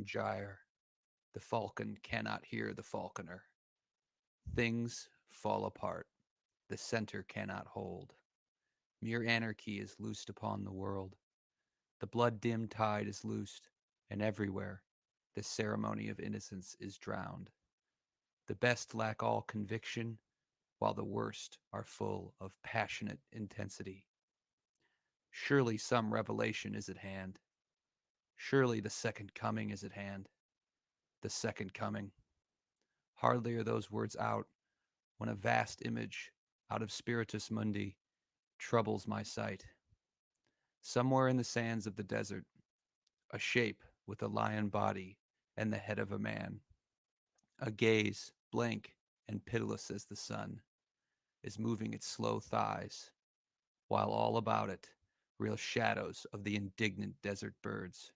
gyre. The falcon cannot hear the falconer. Things fall apart. The center cannot hold. Mere anarchy is loosed upon the world. The blood-dimmed tide is loosed, and everywhere the ceremony of innocence is drowned. The best lack all conviction, while the worst are full of passionate intensity. Surely some revelation is at hand. Surely the second coming is at hand. The second coming. Hardly are those words out when a vast image out of Spiritus Mundi troubles my sight. Somewhere in the sands of the desert, a shape with a lion body and the head of a man, a gaze blank and pitiless as the sun, is moving its slow thighs, while all about it reel shadows of the indignant desert birds.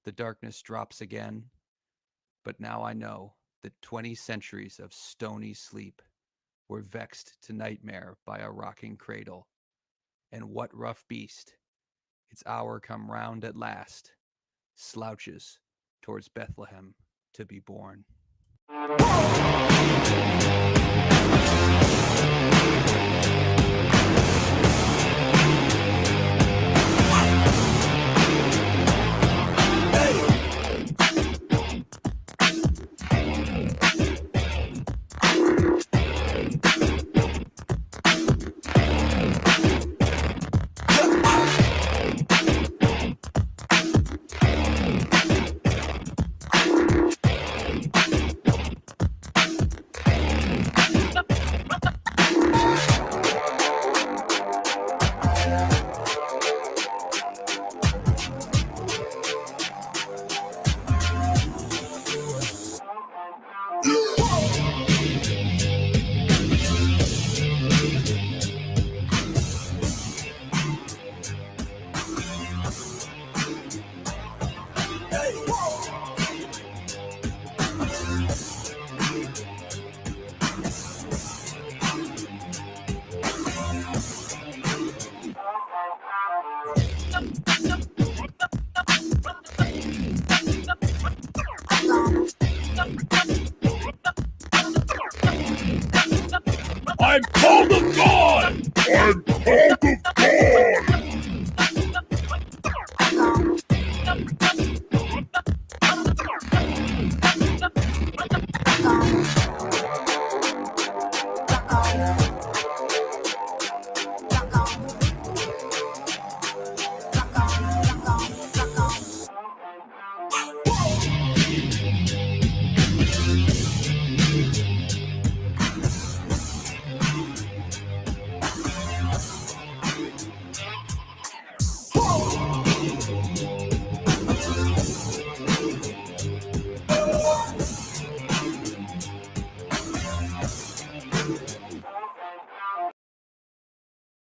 The darkness drops again, but now I know that 20 centuries of stony sleep were vexed to nightmare by a rocking cradle. And what rough beast, its hour come round at last, slouches towards Bethlehem to be born? I'm called of God! I'm called of God!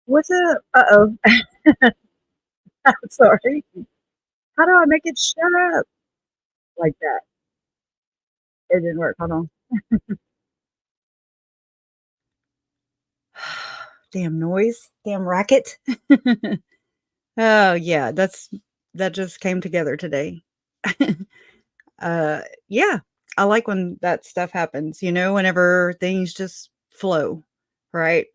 What's up? Uh-oh. I'm sorry. How do I make it shut up like that? It didn't work. Hold on. Damn noise. Damn racket. Oh yeah, that just came together today. Yeah. I like when that stuff happens, whenever things just flow, right?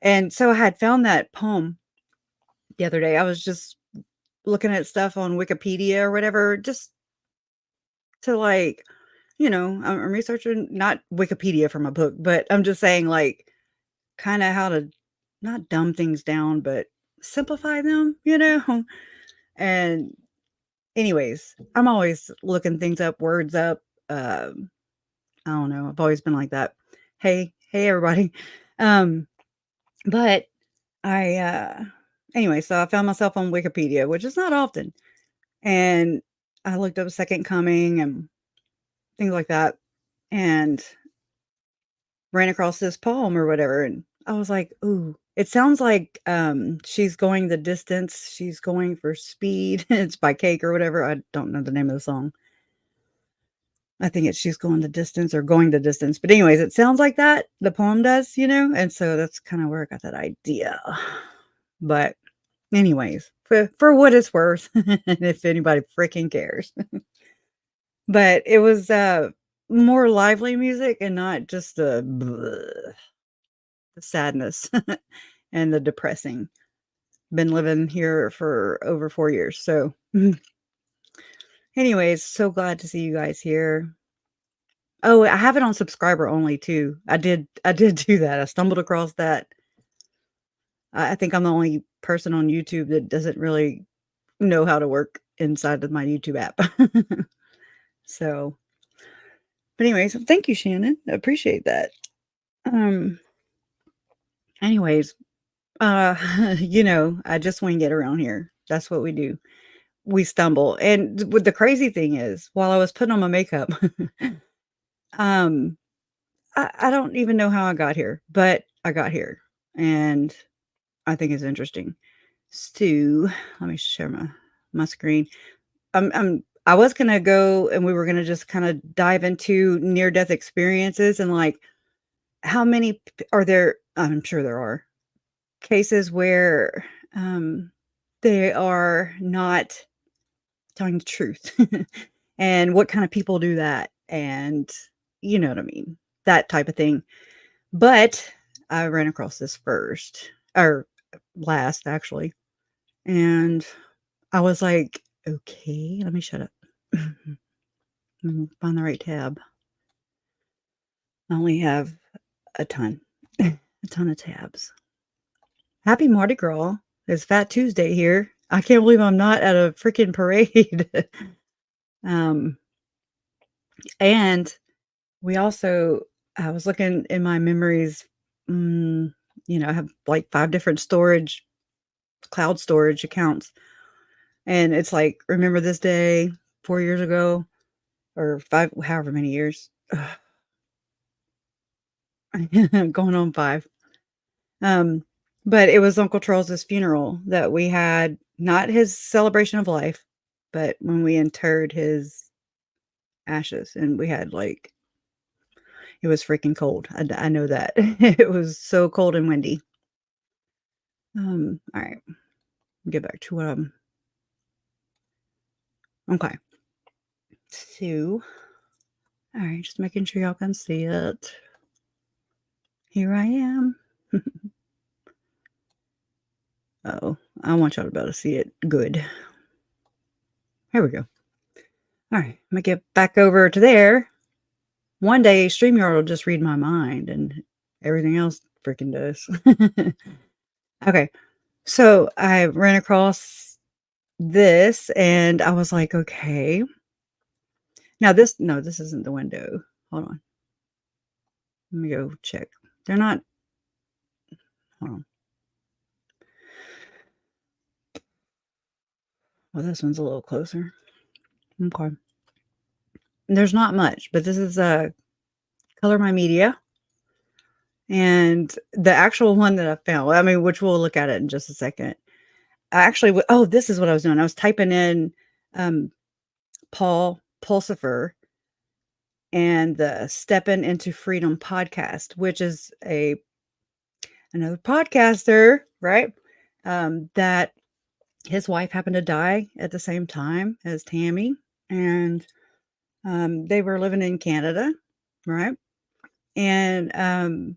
And so I had found that poem the other day. I was just looking at stuff on Wikipedia or whatever, just to I'm researching not Wikipedia from a book, but I'm just saying like kind of how to not dumb things down, but simplify them. And anyways, I'm always looking things up, words up. Um, I don't know. I've always been like that. Hey, everybody. Um, but anyway, so I found myself on Wikipedia, which is not often. And I looked up Second Coming and things like that. And ran across this poem or whatever, and I was like, "Ooh, it sounds like, she's going the distance, she's going for speed." It's by Cake or whatever, I don't know the name of the song. I think it's She's Going the Distance or Going the Distance, but anyways, it sounds like that, the poem does, and so that's kinda where I got that idea. But anyways, for what it's worth, and if anybody freaking cares. But it was more lively music and not just the sadness and the depressing. Been living here for over 4 years. So, anyways, so glad to see you guys here. Oh, I have it on subscriber only too. I did do that. I stumbled across that. I think I'm the only person on YouTube that doesn't really know how to work inside of my YouTube app. So, but anyways, thank you, Shannon. I appreciate that. Um, anyways, I just wing it around here. That's what we do. We stumble. And what the crazy thing is, while I was putting on my makeup, um, I don't even know how I got here, but I got here. And I think it's interesting. So let me share my screen. I was gonna go and we were gonna just kind of dive into near death experiences and like how many are there? I'm sure there are cases where they are not telling the truth, and what kind of people do that, and you know what I mean, that type of thing. But I ran across this first or last actually, and I was like, okay, let me shut up. Find the right tab. I only have a ton, a ton of tabs. Happy Mardi Gras. It's Fat Tuesday here. I can't believe I'm not at a freaking parade. um, and we also, I was looking in my memories. Mm, I have like 5 different cloud storage accounts. And it's like, remember this day 4 years ago or five, however many years. Going on 5. Um, but it was Uncle Charles's funeral that we had, not his celebration of life, but when we interred his ashes, and we had like it was freaking cold. I know that. It was so cold and windy. All right, get back to what okay. So, all right, just making sure y'all can see it. Here I am. Oh, I want y'all to be able to see it good. Here we go. All right, I'm gonna get back over to there. One day, StreamYard will just read my mind, and everything else freaking does. Okay, so I ran across this, and I was like, okay. Now no, this isn't the window. Hold on. Let me go check. They're not. Hold on. Well, this one's a little closer. Okay. There's not much, but this is Color My Media. And the actual one that I found, I mean, which we'll look at it in just a second. I actually, this is what I was doing. I was typing in Paul Pulsifer and the Stepping into Freedom podcast, which is another podcaster, right? That his wife happened to die at the same time as Tammy, and they were living in Canada, right? And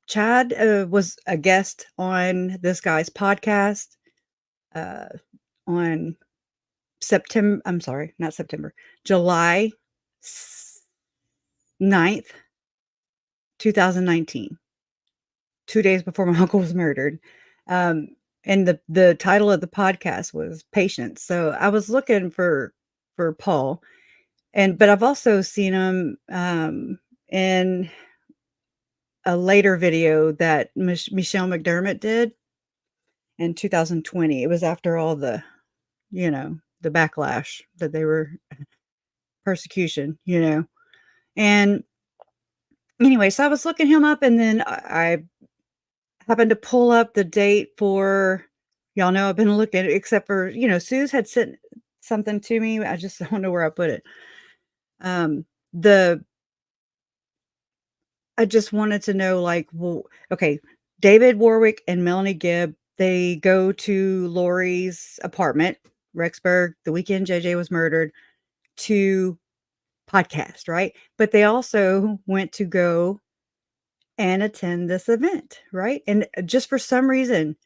Chad was a guest on this guy's podcast uh, on September. I'm sorry, not September, July 9th, 2019, 2 days before my uncle was murdered. And the title of the podcast was Patience. So I was looking for Paul, but I've also seen him in a later video that Michelle McDermott did in 2020. It was after all the backlash that they were persecution, And anyway, so I was looking him up, and then I happened to pull up the date for, y'all know I've been looking, except for, Suze had sent something to me. I just don't know where I put it. The I just wanted to know, like, well, okay, David Warwick and Melanie Gibb, they go to Lori's apartment, Rexburg, the weekend JJ was murdered, to podcast, right? But they also went to go and attend this event, right? And just for some reason,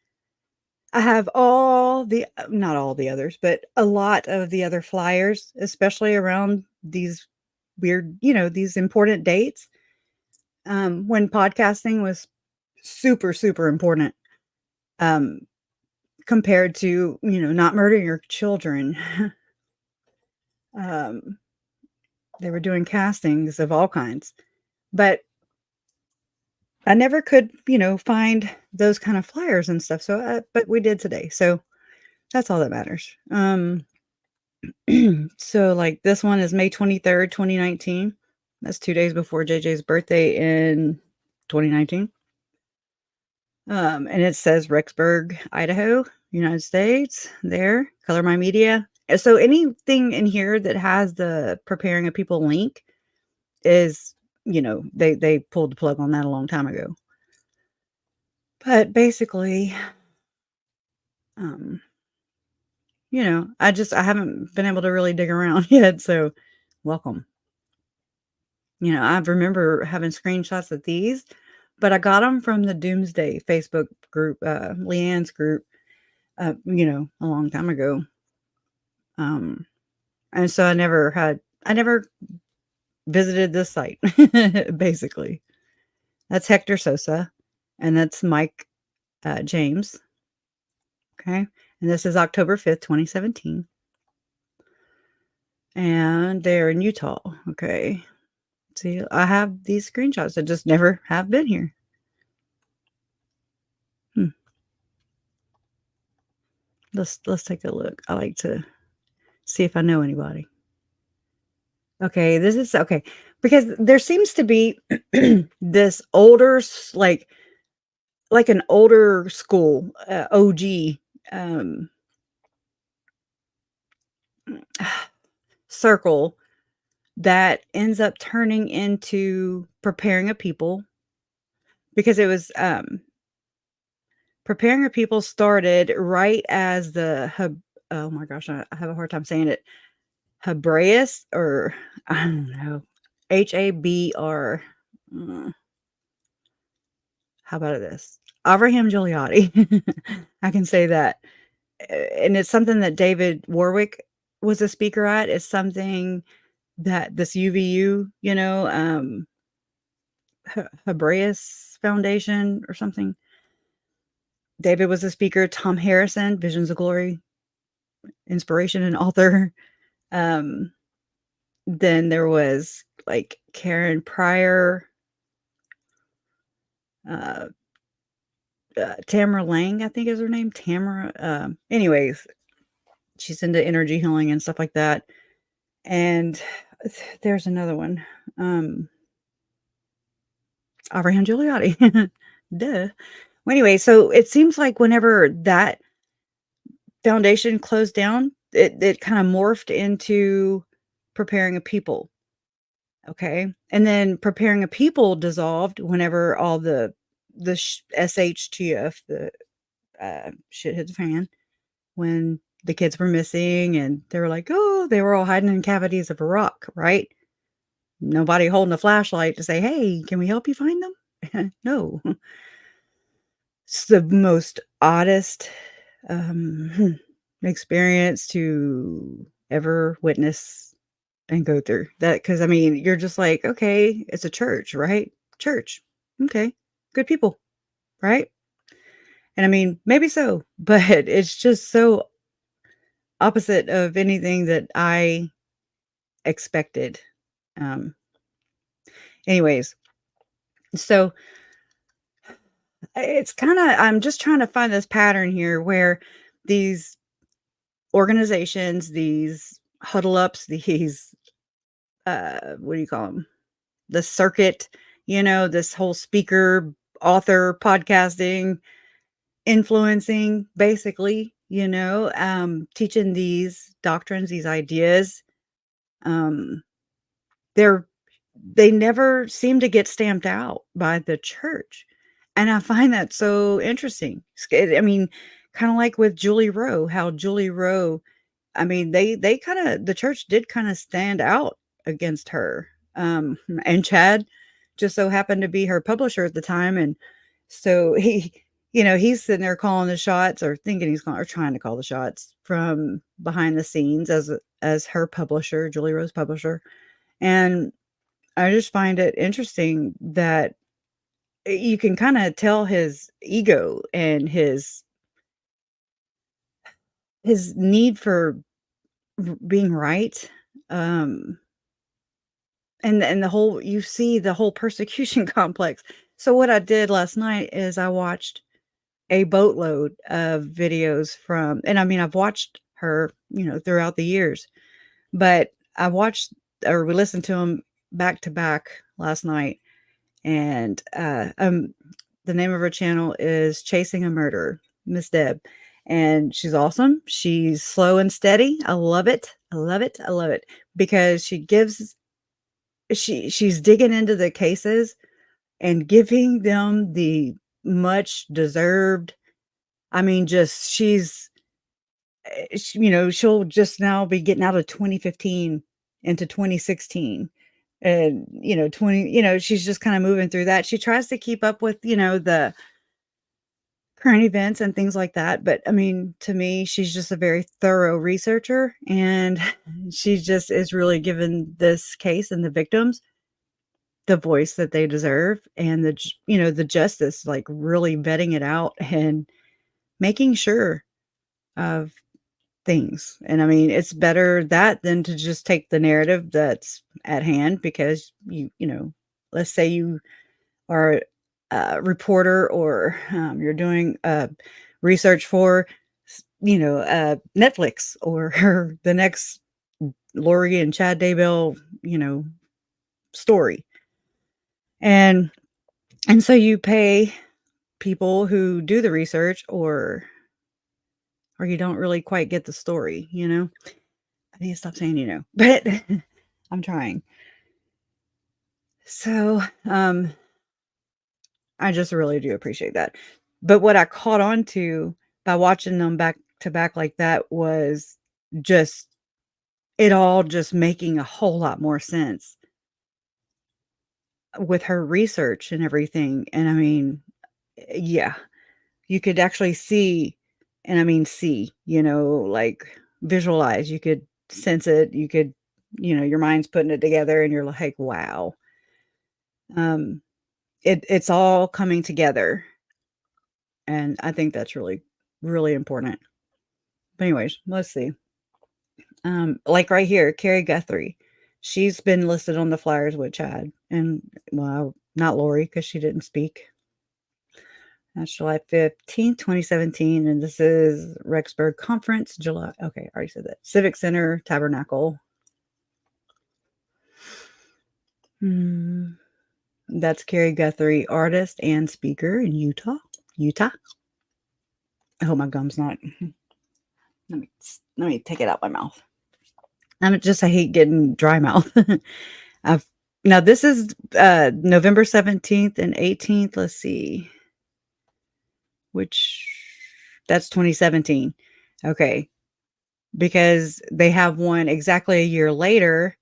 I have all the not all the others, but a lot of the other flyers, especially around these weird, these important dates, when podcasting was super, super important, um, compared to, not murdering your children. um, they were doing castings of all kinds, but I never could, find those kind of flyers and stuff. So, but we did today. So that's all that matters. So like this one is May 23rd, 2019. That's 2 days before JJ's birthday in 2019. And it says Rexburg, Idaho, United States. There, Color My Media. So anything in here that has the preparing a people link is, they pulled the plug on that a long time ago. But basically, um, I haven't been able to really dig around yet. So welcome. I remember having screenshots of these, but I got them from the Doomsday Facebook group, Leanne's group, a long time ago. And so I never visited this site, basically. That's Hector Sosa, and that's Mike James. Okay. And this is October 5th, 2017. And they're in Utah. Okay. See, I have these screenshots that just never have been here. Let's take a look. I like to see if I know anybody. Okay, this is okay because there seems to be this older, like an older school, OG circle that ends up turning into preparing a people, because it was preparing a people started right as the oh my gosh, I have a hard time saying it. Hebraeus, or I don't know, HABR. How about this? Avraham Giuliani. I can say that. And it's something that David Warwick was a speaker at. It's something that this UVU, Hebraeus Foundation or something. David was a speaker. Tom Harrison, Visions of Glory, inspiration and author. Then there was like Karen Pryor, Tamara Lang, I think is her name. Tamara. Anyways, she's into energy healing and stuff like that. And there's another one. Avraham Giuliani. Duh. Well, anyway, so it seems like whenever that foundation closed down, it kind of morphed into preparing a people. Okay. And then preparing a people dissolved whenever all the SHTF, the shit hit the fan, when the kids were missing and they were like, oh, they were all hiding in cavities of a rock, right? Nobody holding a flashlight to say, hey, can we help you find them? No. It's the most oddest experience to ever witness and go through that. Because I mean, you're just like, okay, it's a church, right? Church. Okay. Good people, right? And I mean, maybe so, but it's just so opposite of anything that I expected. Um, anyways, so it's kind of, I'm just trying to find this pattern here where these organizations, these huddle ups, these, what do you call them? The circuit, this whole speaker, author, podcasting, influencing, basically, teaching these doctrines, these ideas. They never seem to get stamped out by the church. And I find that so interesting. I mean, kind of like with Julie Rowe, how Julie Rowe, I mean, they kind of, the church did kind of stand out against her. And Chad just so happened to be her publisher at the time, and so he's sitting there calling the shots, or thinking he's calling, or trying to call the shots from behind the scenes as her publisher, Julie Rose publisher. And I just find it interesting that you can kind of tell his ego and his need for being right. Um, and the whole, you see the whole persecution complex. So what I did last night is I watched a boatload of videos from, and I mean, I've watched her, throughout the years, but I watched, or we listened to them back to back last night. And the name of her channel is Chasing a Murderer, Miss Deb. And she's awesome. She's slow and steady. I love it. I love it. I love it because she's digging into the cases and giving them the much deserved. I mean, just she'll just now be getting out of 2015 into 2016. And 20, she's just kind of moving through that. She tries to keep up with, the current events and things like that. But I mean, to me, she's just a very thorough researcher, and she just is really giving this case and the victims the voice that they deserve, and the justice, like really vetting it out and making sure of things. And I mean, it's better that than to just take the narrative that's at hand, because let's say you are a reporter, or you're doing research for Netflix, or the next Lori and Chad Daybell story. And so you pay people who do the research, or you don't really quite get the story. I need to stop saying, but I'm trying. So, I just really do appreciate that. But what I caught on to by watching them back to back like that was just it all just making a whole lot more sense with her research and everything. And I mean, yeah, you could actually see, and I mean, see, like visualize, you could sense it, you could, your mind's putting it together, and you're like, wow. Um, it's all coming together. And I think that's really, really important. But anyways, let's see. Like right here, Carrie Guthrie. She's been listed on the flyers with Chad. And well, not Lori, because she didn't speak. That's July 15th, 2017. And this is Rexburg Conference, July. Okay, I already said that. Civic Center, Tabernacle. That's Carrie Guthrie, artist and speaker in Utah. I hope my gum's not. Let me take it out my mouth. I hate getting dry mouth. Now this is November 17th and 18th. Let's see. That's 2017. Okay. Because they have one exactly a year later,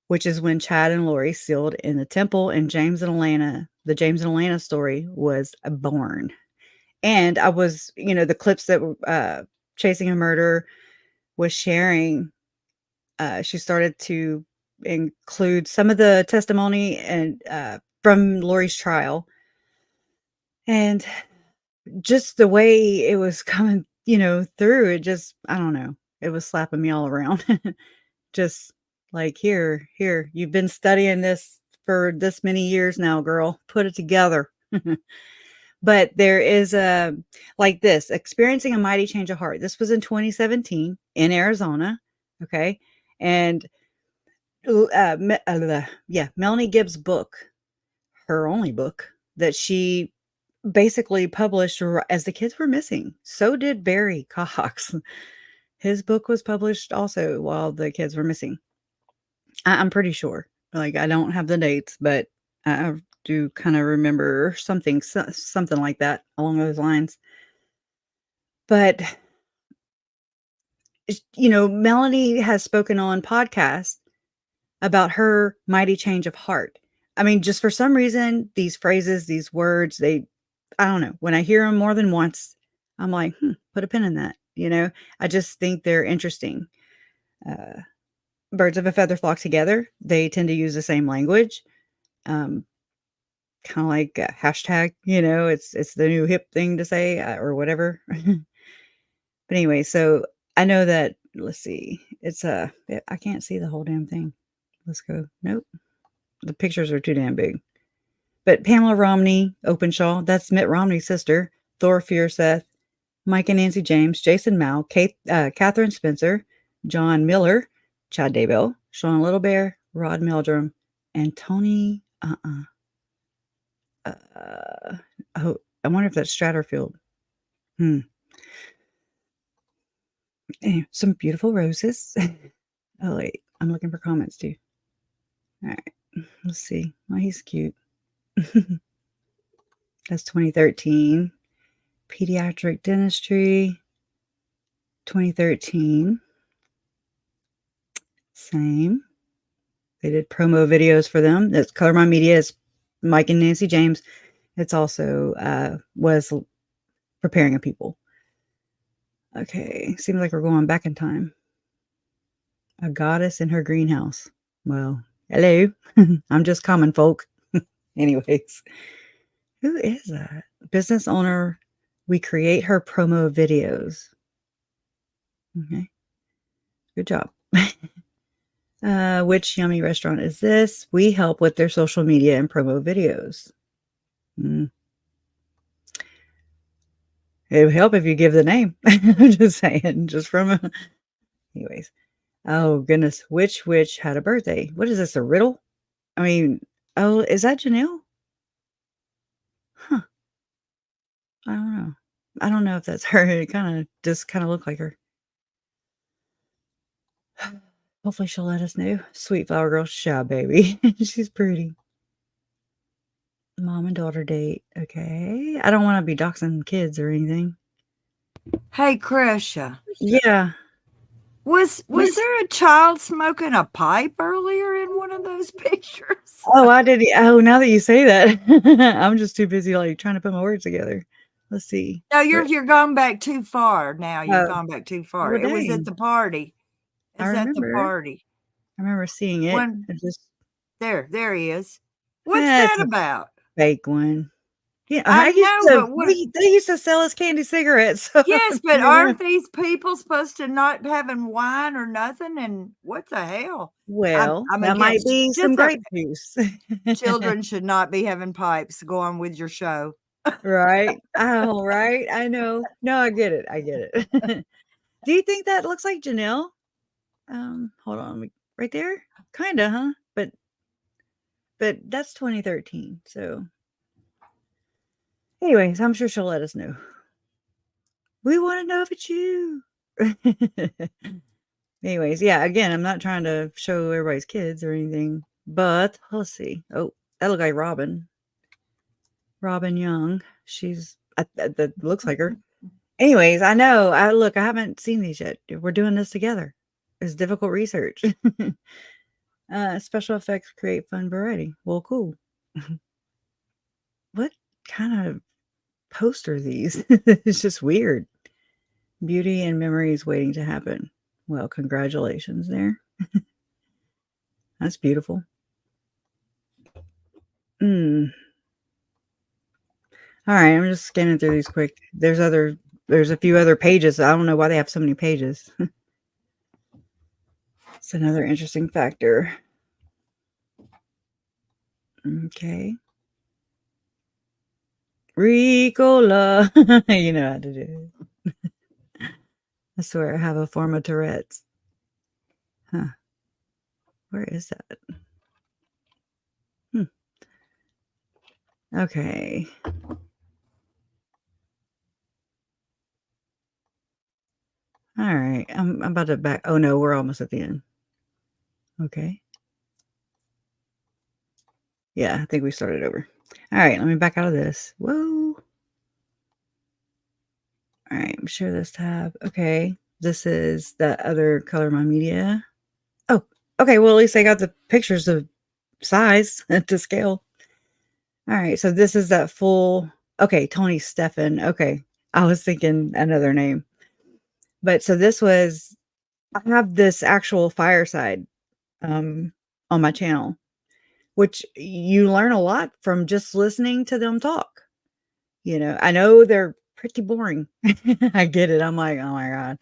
which is when Chad and Lori sealed in the temple, and the James and Atlanta story was born. And I was, the clips that Chasing a Murder was sharing, she started to include some of the testimony and from Lori's trial, and just the way it was coming, through it. Just, I don't know, it was slapping me all around. Just like, here, you've been studying this for this many years now, girl. Put it together. But there is like this, experiencing a mighty change of heart. This was in 2017 in Arizona. Okay. And Melanie Gibbs' book, her only book that she basically published as the kids were missing. So did Barry Cox. His book was published also while the kids were missing. I'm pretty sure. Like, I don't have the dates, but I do kind of remember something like that along those lines. But Melanie has spoken on podcasts about her mighty change of heart. I mean, just for some reason, these phrases, these words, I don't know. When I hear them more than once, I'm like, put a pin in that. I just think they're interesting. Uh, Birds of a feather flock together. They tend to use the same language. Um, Kind of like hashtag, it's the new hip thing to say or whatever. But anyway, so I know that, let's see, I can't see the whole damn thing. Let's go. Nope. The pictures are too damn big. But Pamela Romney Openshaw, that's Mitt Romney's sister, Thor Fierseth, Mike and Nancy James, Jason Mao, Catherine Spencer, John Miller, Chad Daybell, Sean Little Bear, Rod Meldrum, and Tony. Oh, I wonder if that's Stratterfield. Some beautiful roses. Oh, wait. I'm looking for comments too. All right. Let's see. Oh, he's cute. That's 2013. Pediatric dentistry. 2013. Same. They did promo videos for them. That's Color My Media. Is Mike and Nancy James. It's also was preparing a people. Okay. Seems like we're going back in time. A goddess in her greenhouse. Well, hello. I'm just common folk. Anyways, who is that? Business owner. We create her promo videos. Okay. Good job. Which yummy restaurant is this? We help with their social media and promo videos. It would help if you give the name. I'm just saying, anyways. Oh, goodness. Which witch had a birthday? What is this, a riddle? I mean, oh, is that Janelle? Huh. I don't know. I don't know if that's her. It just kind of looked like her. Hopefully she'll let us know. Sweet flower girl, shy baby. She's pretty. Mom and daughter date. Okay. I don't want to be doxing kids or anything. Hey, Krisha. Yeah. Was there a child smoking a pipe earlier in one of those pictures? Oh, I did. Oh, now that you say that, I'm just too busy trying to put my words together. Let's see. No, you're going back too far now. You've Oh, gone back too far. well, It was at dang. the party. I It's at the remember. party. I remember seeing it. There he is. What's That's that a about? fake one. Yeah, I know, but they used to sell us candy cigarettes. yes, but aren't these people supposed to not having wine or nothing? And what the hell? Well, I'm that might against be some just grape juice. children should not be having pipes. Go on with your show. Right? Oh, right. I know. No, I get it. I get it. Do you think that looks like Janelle? Hold on. Right there? Kinda, huh? But that's 2013. So anyways, I'm sure she'll let us know. We want to know if it's you. Anyways, yeah, again, I'm not trying to show everybody's kids or anything, but let's see. Oh, that looked like Robin. Robin Young. That looks like her. Anyways, I know. I haven't seen these yet. We're doing this together. It's difficult research. Special effects create fun variety. Well, cool. What kind of poster are these? It's just weird. Beauty and memories waiting to happen. Well, congratulations there. That's beautiful. All right, I'm just scanning through these quick. There's a few other pages. I don't know why they have so many pages. It's another interesting factor. Okay. Ricola. You know how to do it. I swear I have a form of Tourette's. Huh. Where is that? Okay. All right. I'm about to back. Oh no, we're almost at the end. Okay. Yeah, I think we started over. All right, let me back out of this. Whoa. All right, share this tab. Okay. This is the other Color My Media. Oh, Okay, well, at least they got the pictures of size to scale. All right, so this is that full. Okay, Tony Stefan. Okay, I was thinking another name, but so this was. I have this actual fireside um, on my channel, which you learn a lot from just listening to them talk. I know they're pretty boring. I get it. I'm like, oh my god.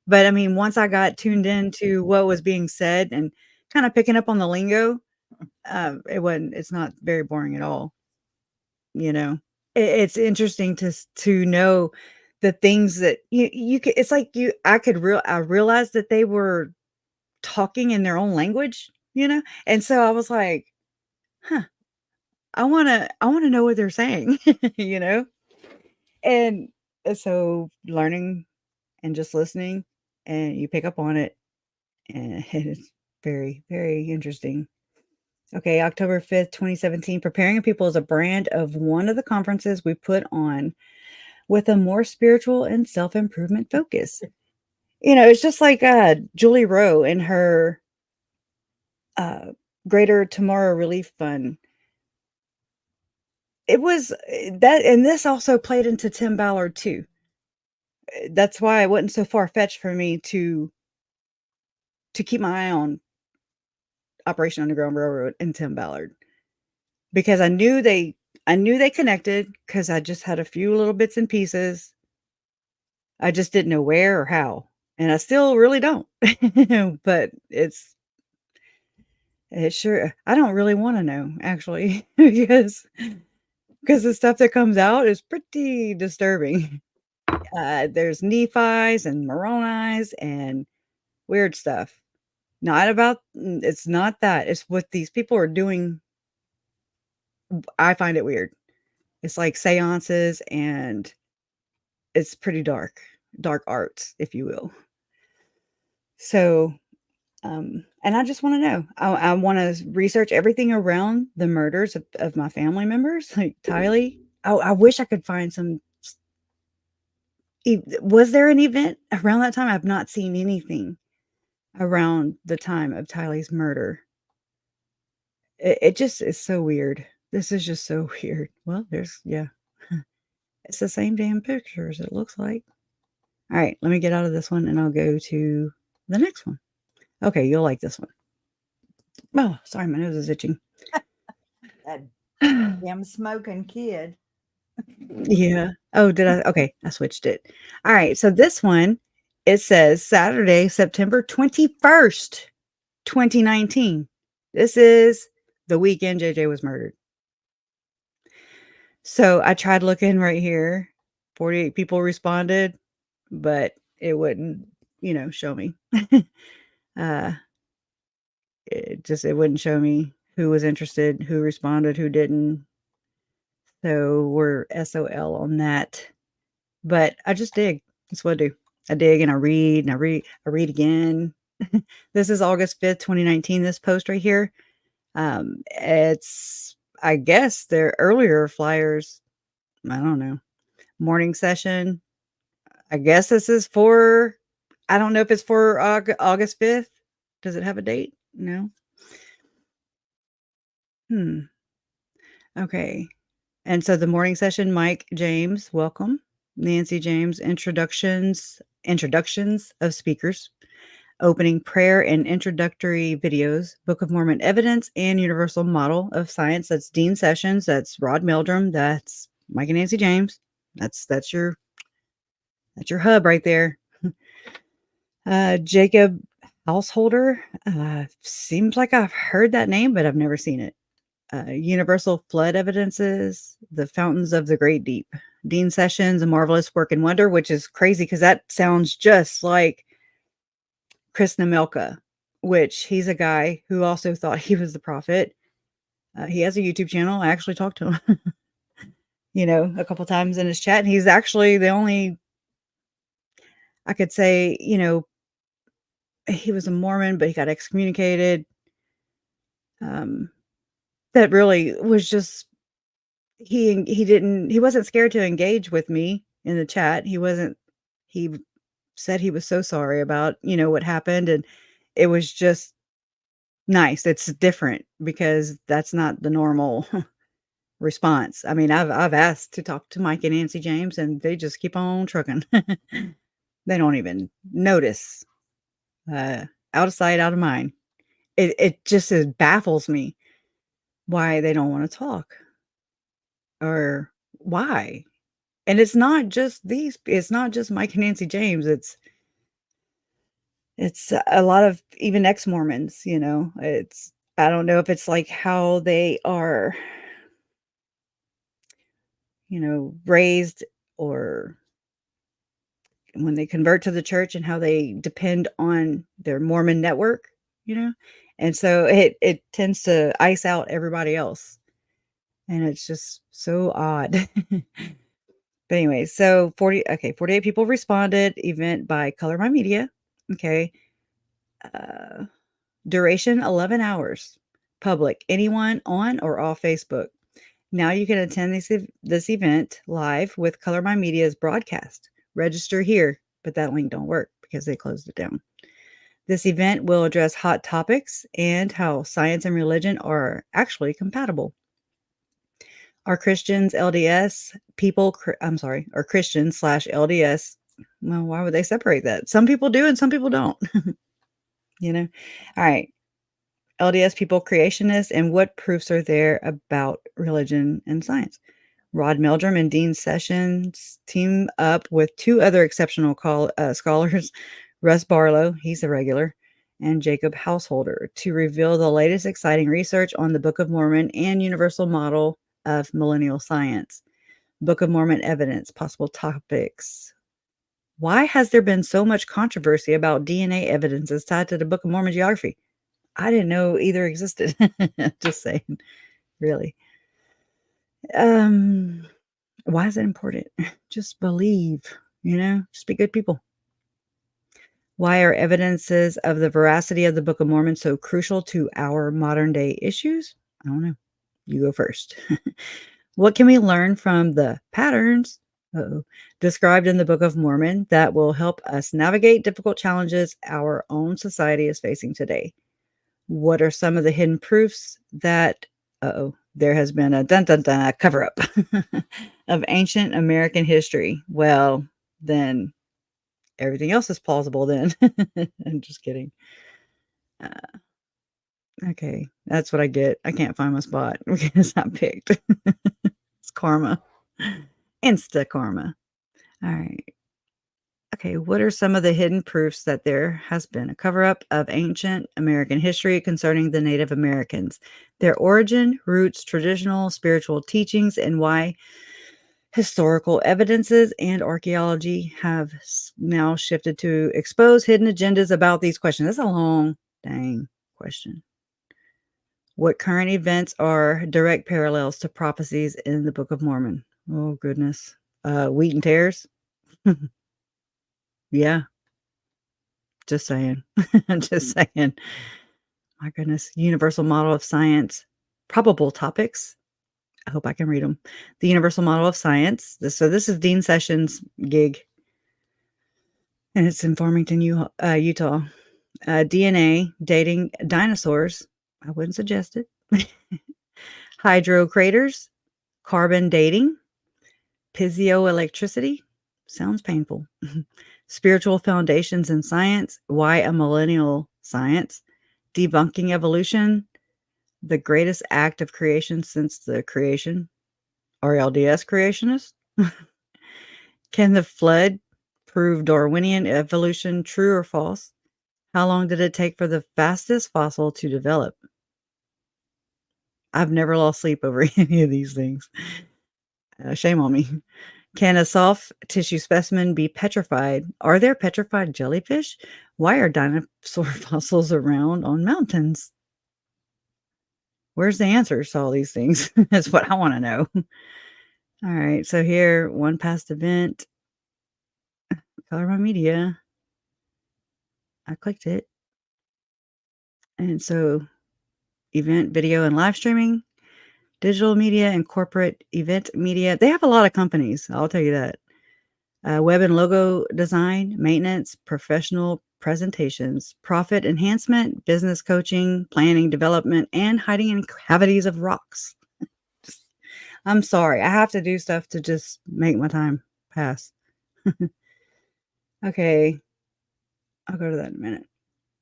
But I mean, once I got tuned into what was being said and kind of picking up on the lingo, it's not very boring at all. You know, it's interesting to know the things that you could, it's like I realized that they were talking in their own language. And so I was like, huh, I want to know what they're saying, you know? And so learning and just listening and you pick up on it and it's very, very interesting. Okay, October 5th, 2017. Preparing people is a brand of one of the conferences we put on with a more spiritual and self improvement focus. It's just like Julie Rowe and her uh, Greater Tomorrow Relief Fund. It was that, and this also played into Tim Ballard too. That's why it wasn't so far fetched for me to keep my eye on Operation Underground Railroad and Tim Ballard because I knew they connected because I just had a few little bits and pieces. I just didn't know where or how, and I still really don't. But it's sure I don't really want to know actually because the stuff that comes out is pretty disturbing. There's Nephi's and Moroni's and weird stuff. It's not that. It's what these people are doing. I find it weird. It's like seances and it's pretty dark arts, if you will. So, and I just want to know. I want to research everything around the murders of my family members, like Tylee. I wish I could find some. Was there an event around that time? I've not seen anything around the time of Tylee's murder. It just is so weird. This is just so weird. Well, yeah. It's the same damn pictures, it looks like. All right, let me get out of this one and I'll go to the next one. Okay, you'll like this one. Oh, sorry, my nose is itching. That damn smoking kid. Yeah. Oh, did I? Okay, I switched it. All right, so this one, it says Saturday, September 21st, 2019. This is the weekend JJ was murdered. So I tried looking right here. 48 people responded, but it wouldn't, show me. uh it wouldn't show me who was interested, who responded, who didn't. So we're SOL on that. But I just dig. That's what I do. I dig and I read and I read again. This is August 5th, 2019. This post right here. It's I guess their earlier flyers. I don't know. Morning session. I guess this is for. I don't know if it's for August 5th. Does it have a date? No. Okay. And so the morning session, Mike James, welcome. Nancy James, introductions of speakers, opening prayer and introductory videos, Book of Mormon evidence and universal model of science. That's Dean Sessions. That's Rod Meldrum. That's Mike and Nancy James. That's your hub right there. Jacob Householder. Seems like I've heard that name, but I've never seen it. Universal flood evidences, the fountains of the great deep. Dean Sessions, a marvelous work and wonder, which is crazy because that sounds just like Chris Namelka, which he's a guy who also thought he was the prophet. He has a YouTube channel. I actually talked to him, a couple times in his chat. And he's actually the only, I could say, he was a Mormon, but he got excommunicated. That really was just he wasn't scared to engage with me in the chat. He said he was so sorry about, what happened. And it was just nice. It's different because that's not the normal response. I mean, I've asked to talk to Mike and Nancy James, and they just keep on trucking. They don't even notice. Out of sight, out of mind. It just baffles me why they don't want to talk or why. And it's not just these. It's not just Mike and Nancy James. It's a lot of even ex-Mormons. It's I don't know if it's like how they are, raised or when they convert to the church and how they depend on their Mormon network, you know? And so it tends to ice out everybody else. And it's just so odd. But anyway, so 48 people responded, event by Color My Media. Okay. Uh, duration 11 hours. Public, anyone on or off Facebook. Now you can attend this event live with Color My Media's broadcast. Register here, but that link don't work because they closed it down. This event will address hot topics and how science and religion are actually compatible. Are Christians LDS people? Are Christians /LDS? Well, why would they separate that? Some people do and some people don't. All right. LDS people creationists, and what proofs are there about religion and science? Rod Meldrum and Dean Sessions team up with two other exceptional scholars, Russ Barlow, he's a regular, and Jacob Householder, to reveal the latest exciting research on the Book of Mormon and universal model of millennial science. Book of Mormon evidence, possible topics. Why has there been so much controversy about DNA evidences tied to the Book of Mormon geography? I didn't know either existed. Just saying, really. Why is it important? Just believe, just be good people. Why are evidences of the veracity of the Book of Mormon so crucial to our modern day issues? I don't know. You go first. What can we learn from the patterns described in the Book of Mormon that will help us navigate difficult challenges our own society is facing today? What are some of the hidden proofs that there has been a cover up of ancient American history? Well, then everything else is plausible then. I'm just kidding. Okay, that's what I get. I can't find my spot because I picked. It's karma. Insta karma. All right. Okay, what are some of the hidden proofs that there has been a cover up of ancient American history concerning the Native Americans, their origin, roots, traditional, spiritual teachings, and why historical evidences and archaeology have now shifted to expose hidden agendas about these questions? That's a long, dang question. What current events are direct parallels to prophecies in the Book of Mormon? Oh, goodness. Wheat and tares? Yeah. Just saying. Just saying. My goodness. Universal model of science. Probable topics. I hope I can read them. The universal model of science. This is Dean Sessions' gig. And it's in Farmington, Utah. DNA dating dinosaurs. I wouldn't suggest it. Hydrocraters. Carbon dating. Piezoelectricity. Sounds painful. Spiritual foundations in science. Why a millennial science? Debunking evolution. The greatest act of creation since the creation. Are LDS creationists? Can the flood prove Darwinian evolution true or false? How long did it take for the fastest fossil to develop? I've never lost sleep over any of these things. Shame on me. Can a soft tissue specimen be petrified? Are there petrified jellyfish? Why are dinosaur fossils around on mountains? Where's the answers to all these things? That's what I want to know. All right. So here, one past event. Color My Media. I clicked it. And so event, video, and live streaming. Digital media and corporate event media. They have a lot of companies. I'll tell you that. Web and logo design, maintenance, professional presentations, profit enhancement, business coaching, planning, development, and hiding in cavities of rocks. Just, I'm sorry. I have to do stuff to just make my time pass. Okay. I'll go to that in a minute.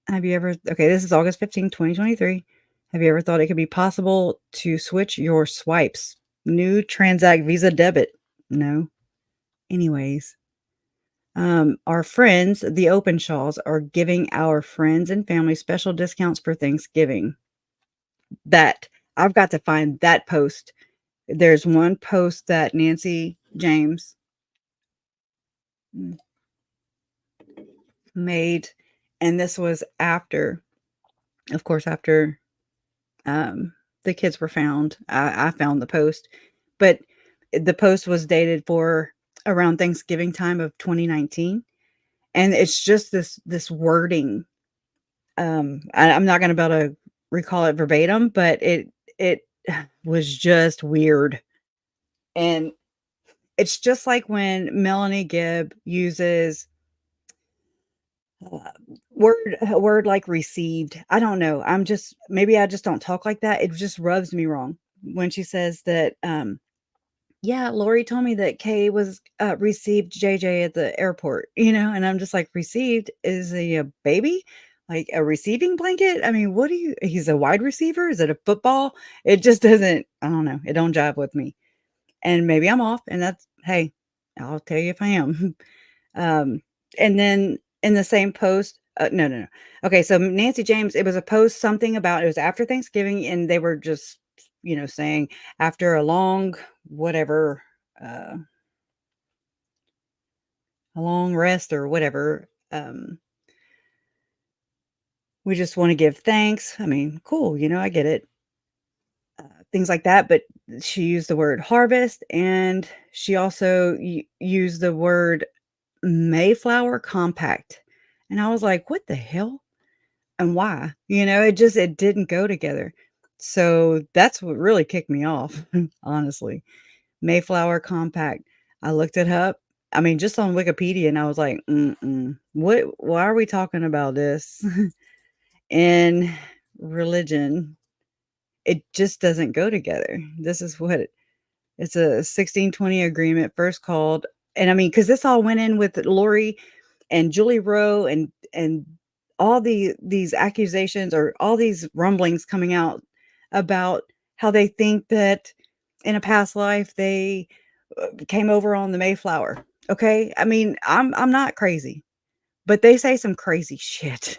Have you ever, okay, this is August 15th, 2023. Have you ever thought it could be possible to switch your swipes? New Transact Visa debit? No. Anyways, our friends, the Openshaws, are giving our friends and family special discounts for Thanksgiving. That I've got to find that post. There's one post that Nancy James made, and this was after, of course, after the kids were found. I found the post, but the post was dated for around Thanksgiving time of 2019, and it's just this wording. I'm not going to be able to recall it verbatim, but it was just weird, and it's just like when Melanie Gibb uses a word like received. I don't know. Maybe I just don't talk like that. It just rubs me wrong when she says that. Yeah, Lori told me that Kay was received JJ at the airport. And I'm just like, received? Is he a baby? Like a receiving blanket? I mean, what do you? He's a wide receiver? Is it a football? It just doesn't. I don't know. It don't jive with me. And maybe I'm off. And that's hey, I'll tell you if I am. And then in the same post, no. Okay, so Nancy James, it was a post something about it was after Thanksgiving, and they were just, saying after a long whatever, a long rest or whatever, we just want to give thanks. I mean, cool, I get it. Things like that, but she used the word harvest, and she also used the word Mayflower Compact. And I was like, what the hell? And why? It didn't go together. So that's what really kicked me off, honestly. Mayflower Compact. I looked it up. I mean, just on Wikipedia, and I was like, why are we talking about this in religion? It just doesn't go together. This is what it's a 1620 agreement first called. And I mean, because this all went in with Lori and Julie Rowe and all these accusations or all these rumblings coming out about how they think that in a past life they came over on the Mayflower. Okay, I mean, I'm not crazy, but they say some crazy shit,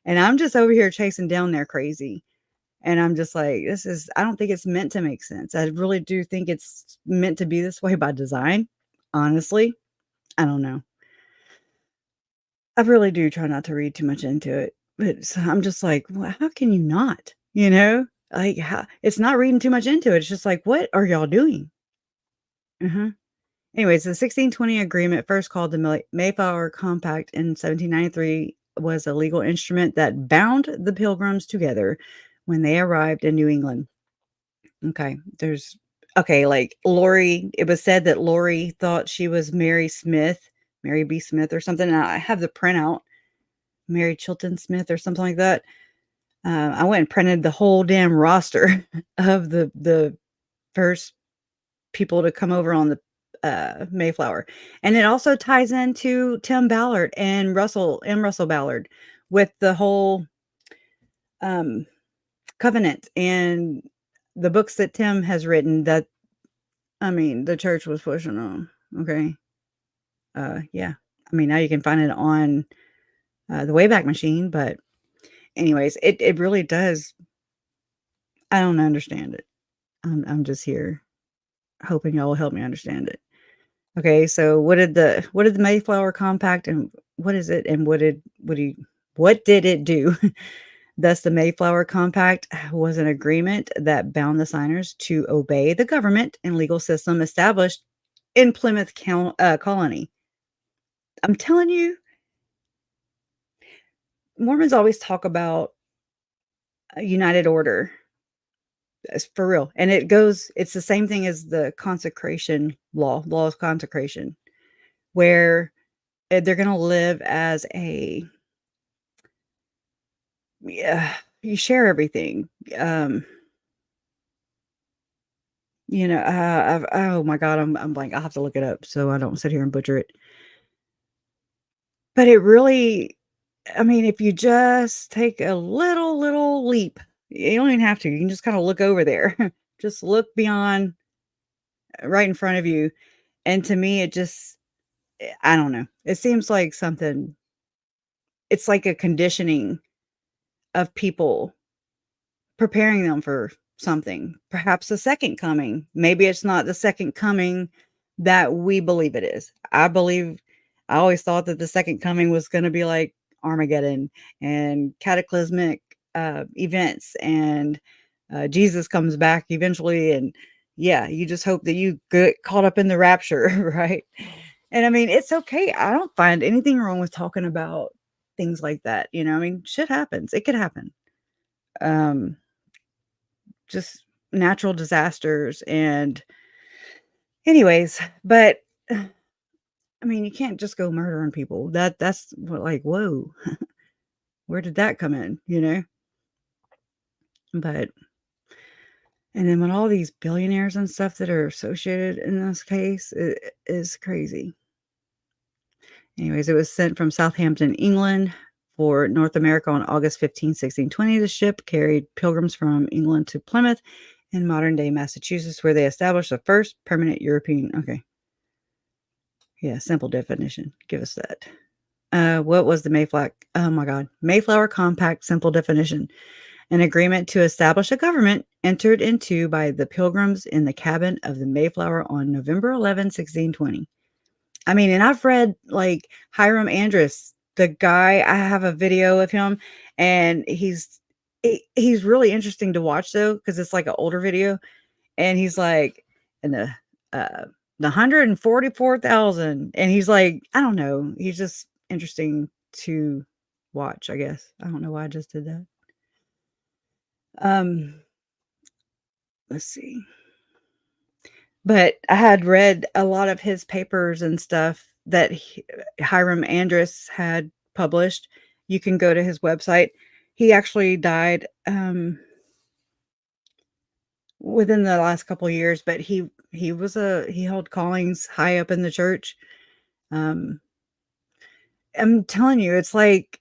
and I'm just over here chasing down their crazy. And I'm just like, I don't think it's meant to make sense. I really do think it's meant to be this way by design. Honestly, I don't know. I really do try not to read too much into it, but I'm just like, well, how can you not? Like it's not reading too much into it. It's just like, what are y'all doing? Anyways, the 1620 agreement, first called the Mayflower Compact in 1793, was a legal instrument that bound the Pilgrims together when they arrived in New England. Okay, like Lori, it was said that Lori thought she was Mary B. Smith or something. And I have the printout, Mary Chilton Smith or something like that. I went and printed the whole damn roster of the first people to come over on the Mayflower. And it also ties into Tim Ballard and Russell Ballard with the whole covenant and the books that Tim has written that, I mean, the church was pushing on. Okay. Yeah. I mean, now you can find it on the Wayback Machine, but anyways, it really does. I don't understand it. I'm just here hoping y'all will help me understand it. Okay, so what did the Mayflower Compact and what is it and what did it do? Thus, the Mayflower Compact was an agreement that bound the signers to obey the government and legal system established in Plymouth colony. I'm telling you, Mormons always talk about a united order. It's for real. And it's the same thing as the consecration law of consecration, where they're going to live as a yeah, you share everything. Um, oh my God, I'm blank. I'll have to look it up so I don't sit here and butcher it. But it really, I mean, if you just take a little leap, you don't even have to. You can just kind of look over there. Just look beyond right in front of you. And to me, it just, I don't know. It seems like something, it's like a conditioning of people, preparing them for something, perhaps the second coming. Maybe it's not the second coming that we believe it is. I always thought that the second coming was going to be like Armageddon and cataclysmic events, and Jesus comes back eventually. And yeah, you just hope that you get caught up in the rapture, right? And I mean, it's okay. I don't find anything wrong with talking about things like that. I mean, shit happens. It could happen. Um, just natural disasters and anyways, but I mean, you can't just go murdering people. That's what, like, whoa, where did that come in? But and then when all these billionaires and stuff that are associated in this case, it is crazy. Anyways, it was sent from Southampton, England for North America on August 15, 1620. The ship carried pilgrims from England to Plymouth in modern day Massachusetts, where they established the first permanent European. Okay. Yeah, simple definition. Give us that. What was the Mayflower? Oh my God. Mayflower Compact simple definition. An agreement to establish a government entered into by the pilgrims in the cabin of the Mayflower on November 11, 1620. I mean, and I've read like Hiram Andrus, the guy, I have a video of him, and he's really interesting to watch though, because it's like an older video. And he's like, and uh the 144,000. And he's like, I don't know. He's just interesting to watch, I guess. I don't know why I just did that. Um, let's see. But I had read a lot of his papers and stuff that Hiram Andrus had published. You can go to his website. He actually died within the last couple of years, but he held callings high up in the church. Um, I'm telling you, it's like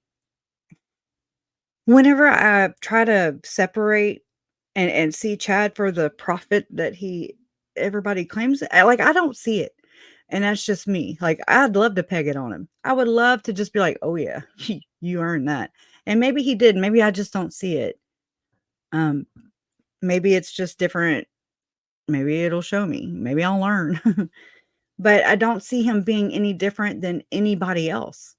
whenever I try to separate and see Chad for the prophet that everybody claims, I don't see it. And that's just me. Like, I'd love to peg it on him. I would love to just be like, oh yeah, you earned that. And maybe he did. Maybe I just don't see it. Um, maybe it's just different. Maybe it'll show me. Maybe I'll learn. But I don't see him being any different than anybody else.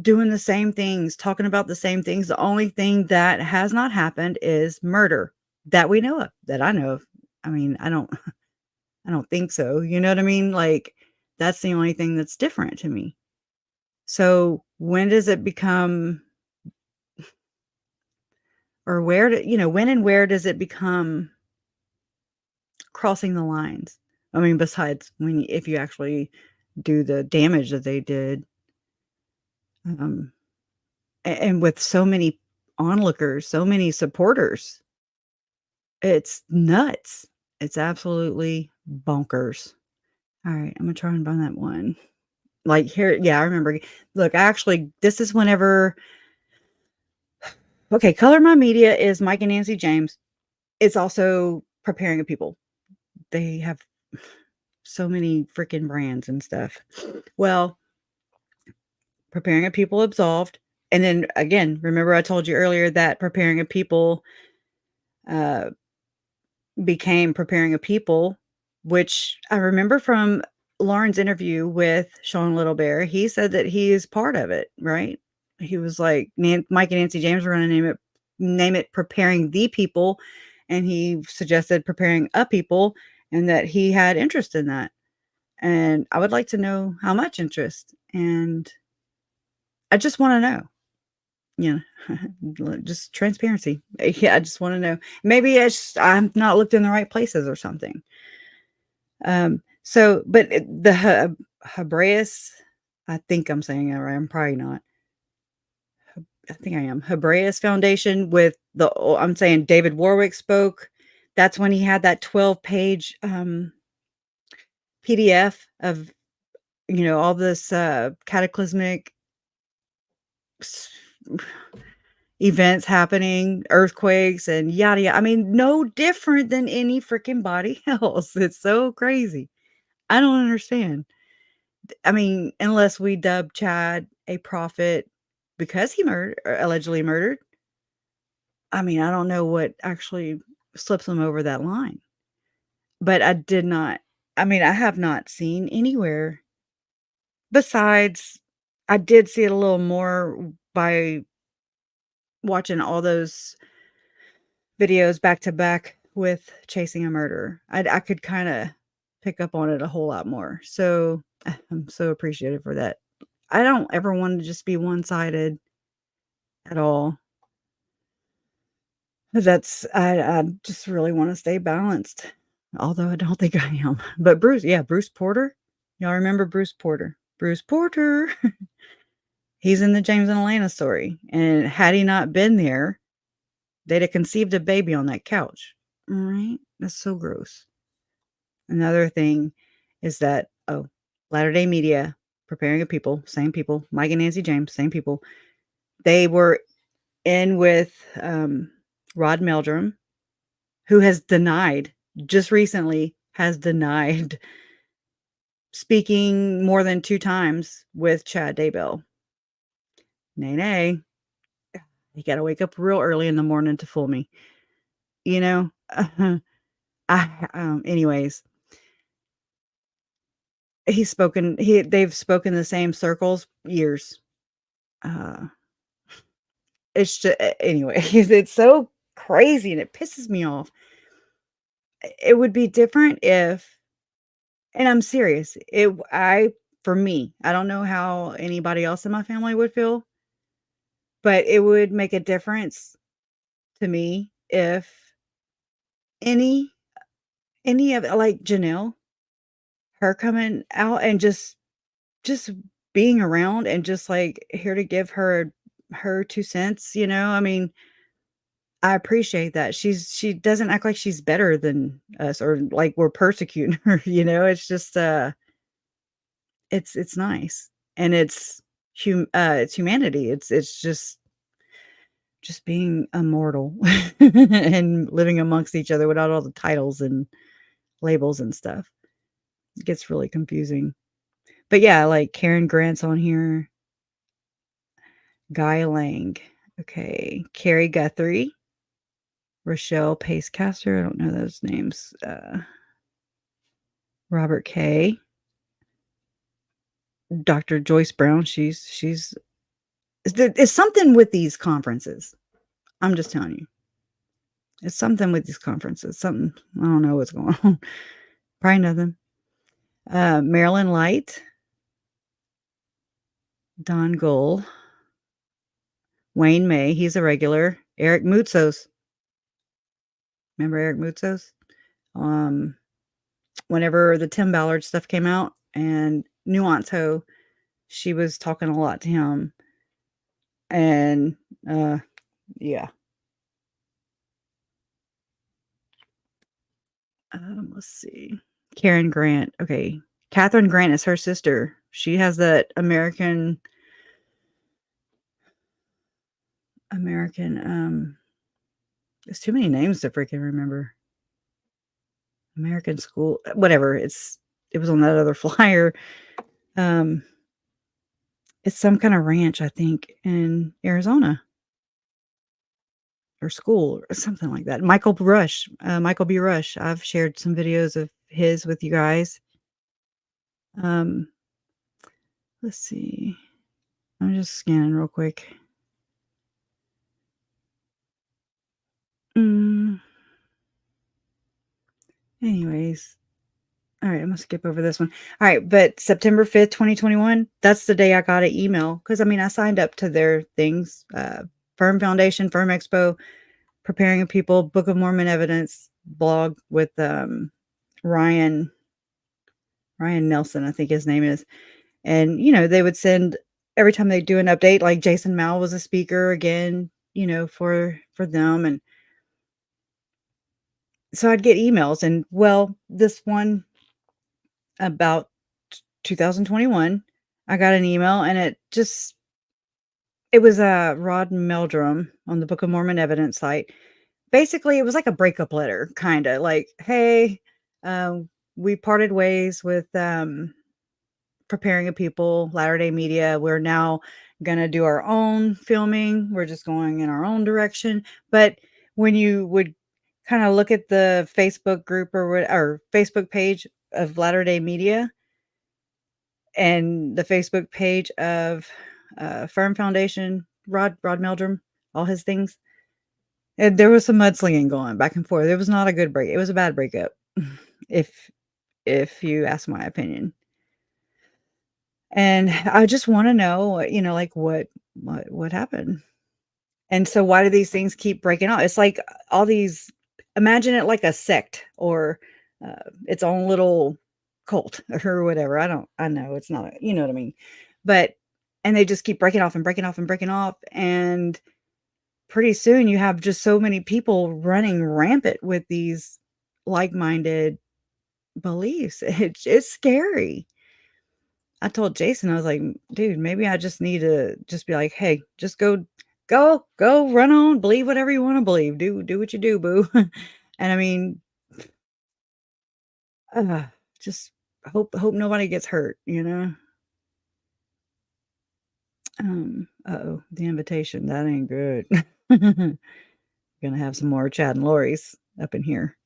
Doing the same things, talking about the same things. The only thing that has not happened is murder that we know of, that I know of. I mean, I don't think so. You know what I mean? Like, that's the only thing that's different to me. So when does it become, or when and where does it become crossing the lines? I mean, besides if you actually do the damage that they did, um, and with so many onlookers, so many supporters, it's nuts. It's absolutely bonkers. All right, I'm gonna try and find that one. Like here, yeah, I remember. Look, actually, this is whenever. Okay, Color My Media is Mike and Nancy James. It's also Preparing a People. They have so many freaking brands and stuff. Well, Preparing a People absolved. And then again, remember I told you earlier that Preparing a People uh, became Preparing a People, which I remember from Lauren's interview with Sean Littlebear. He said that he is part of it, right? He was like, Mike and Nancy James were going to name it Preparing the People. And he suggested Preparing a People, and that he had interest in that. And I would like to know how much interest. And I just want to know, just transparency. Yeah, I just want to know. Maybe I'm not looked in the right places or something. But Hebraeus, I think I'm saying it right. I'm probably not. I think I am, Hebraeus Foundation with I'm saying David Warwick spoke. That's when he had that 12-page PDF of, all this cataclysmic events happening, earthquakes and yada yada. I mean, no different than any freaking body else. It's so crazy. I don't understand. I mean, unless we dub Chad a prophet because he allegedly murdered. I mean, I don't know what actually slips him over that line. But I have not seen anywhere besides I did see it a little more by watching all those videos back to back with Chasing a Murderer. I could kinda pick up on it a whole lot more. So, I'm so appreciative for that. I don't ever want to just be one-sided at all. I just really wanna stay balanced, although I don't think I am. But Bruce Porter? Y'all remember Bruce Porter? Bruce Porter! He's in the James and Atlanta story, and had he not been there, they'd have conceived a baby on that couch. Right? That's so gross. Another thing is that, Latter-day Media, Preparing a People, same people, Mike and Nancy James, same people. They were in with, Rod Meldrum, who has just recently has denied speaking more than 2 times with Chad Daybell. Nay. You gotta wake up real early in the morning to fool me. You know? Anyways. They've spoken the same circles years. It's just anyways, it's so crazy and it pisses me off. It would be different if, and I'm serious, for me, I don't know how anybody else in my family would feel, but it would make a difference to me if any of like Janelle, her coming out and just being around and just like here to give her 2 cents, I mean, I appreciate that. She doesn't act like she's better than us or like we're persecuting her, It's just it's nice. And it's humanity. It's just being immortal and living amongst each other without all the titles and labels and stuff. It gets really confusing. But yeah, like Karen Grant's on here. Guy Lang. Okay. Carrie Guthrie. Rochelle Pacecaster. I don't know those names. Robert K. Dr. Joyce Brown. It's something with these conferences. I'm just telling you. It's something with these conferences. Something. I don't know what's going on. Probably nothing. Marilyn Light. Don Gold. Wayne May. He's a regular. Eric Moutsos. Remember Eric Moutsos? Whenever the Tim Ballard stuff came out and Nuance Ho, she was talking a lot to him. And yeah. Let's see. Karen Grant. Okay. Catherine Grant is her sister. She has that American there's too many names to freaking remember. American School, whatever. It was on that other flyer. It's some kind of ranch, I think, in Arizona. Or school or something like that. Michael B. Rush. I've shared some videos of his with you guys. Let's see. I'm just scanning real quick. Anyways. All right, I'm gonna skip over this one. All right, but September 5th, 2021, that's the day I got an email. Because I signed up to their things. Firm Foundation, Firm Expo, Preparing a People, Book of Mormon Evidence, blog with Ryan Nelson, I think his name is. And, they would send every time they do an update, like Jason Mao was a speaker again, for them, and so I'd get emails, and well, this one about 2021, I got an email, and it was a Rod Meldrum on the Book of Mormon evidence site. Basically, it was like a breakup letter, kinda like, "Hey, we parted ways with, Preparing a People, Latter-day Media. We're now gonna do our own filming. We're just going in our own direction." But when you would kinda look at the Facebook group or Facebook page of Latter-day Media and the Facebook page of, Firm Foundation, Rod Meldrum, all his things, and there was some mudslinging going back and forth. It was not a good break. It was a bad breakup, if you ask my opinion. And I just wanna know, like, what happened? And so why do these things keep breaking off? It's like all these imagine it like a sect or, its own little cult or whatever. I know it's not you know what I mean? But and they just keep breaking off and breaking off and breaking off, and pretty soon you have just so many people running rampant with these like-minded beliefs. It's scary. I told Jason, I was like, "Dude, maybe I just need to just be like, hey, just go, run on, believe whatever you want to believe. Do what you do, boo." And I mean, uh, just hope nobody gets hurt. Uh-oh, the invitation, that ain't good. Gonna have some more Chad and Lori's up in here.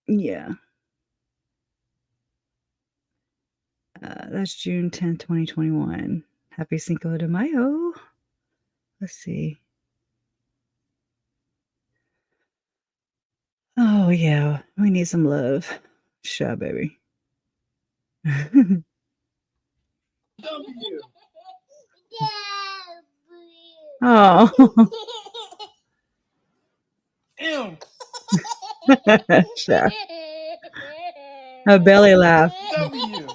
Yeah. That's June 10th, 2021. Happy Cinco de Mayo. Let's see. Oh, yeah. We need some love. Sure, baby. Oh. Ew. Sure. A belly laugh. W.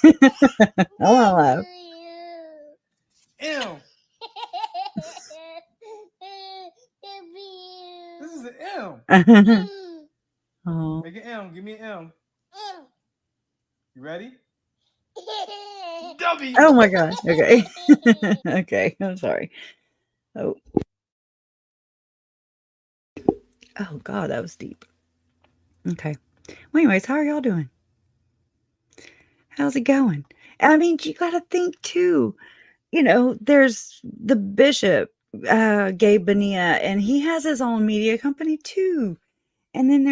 I wanna laugh. Ew. This is an M. Oh. Make an M. Give me an M. You ready? W. Oh my god. Okay. Okay, I'm sorry. Oh. Oh god, that was deep. Okay. Well, anyways, how are y'all doing? How's it going? I mean, you gotta think too. There's the bishop, Gabe Bonilla, and he has his own media company too. And then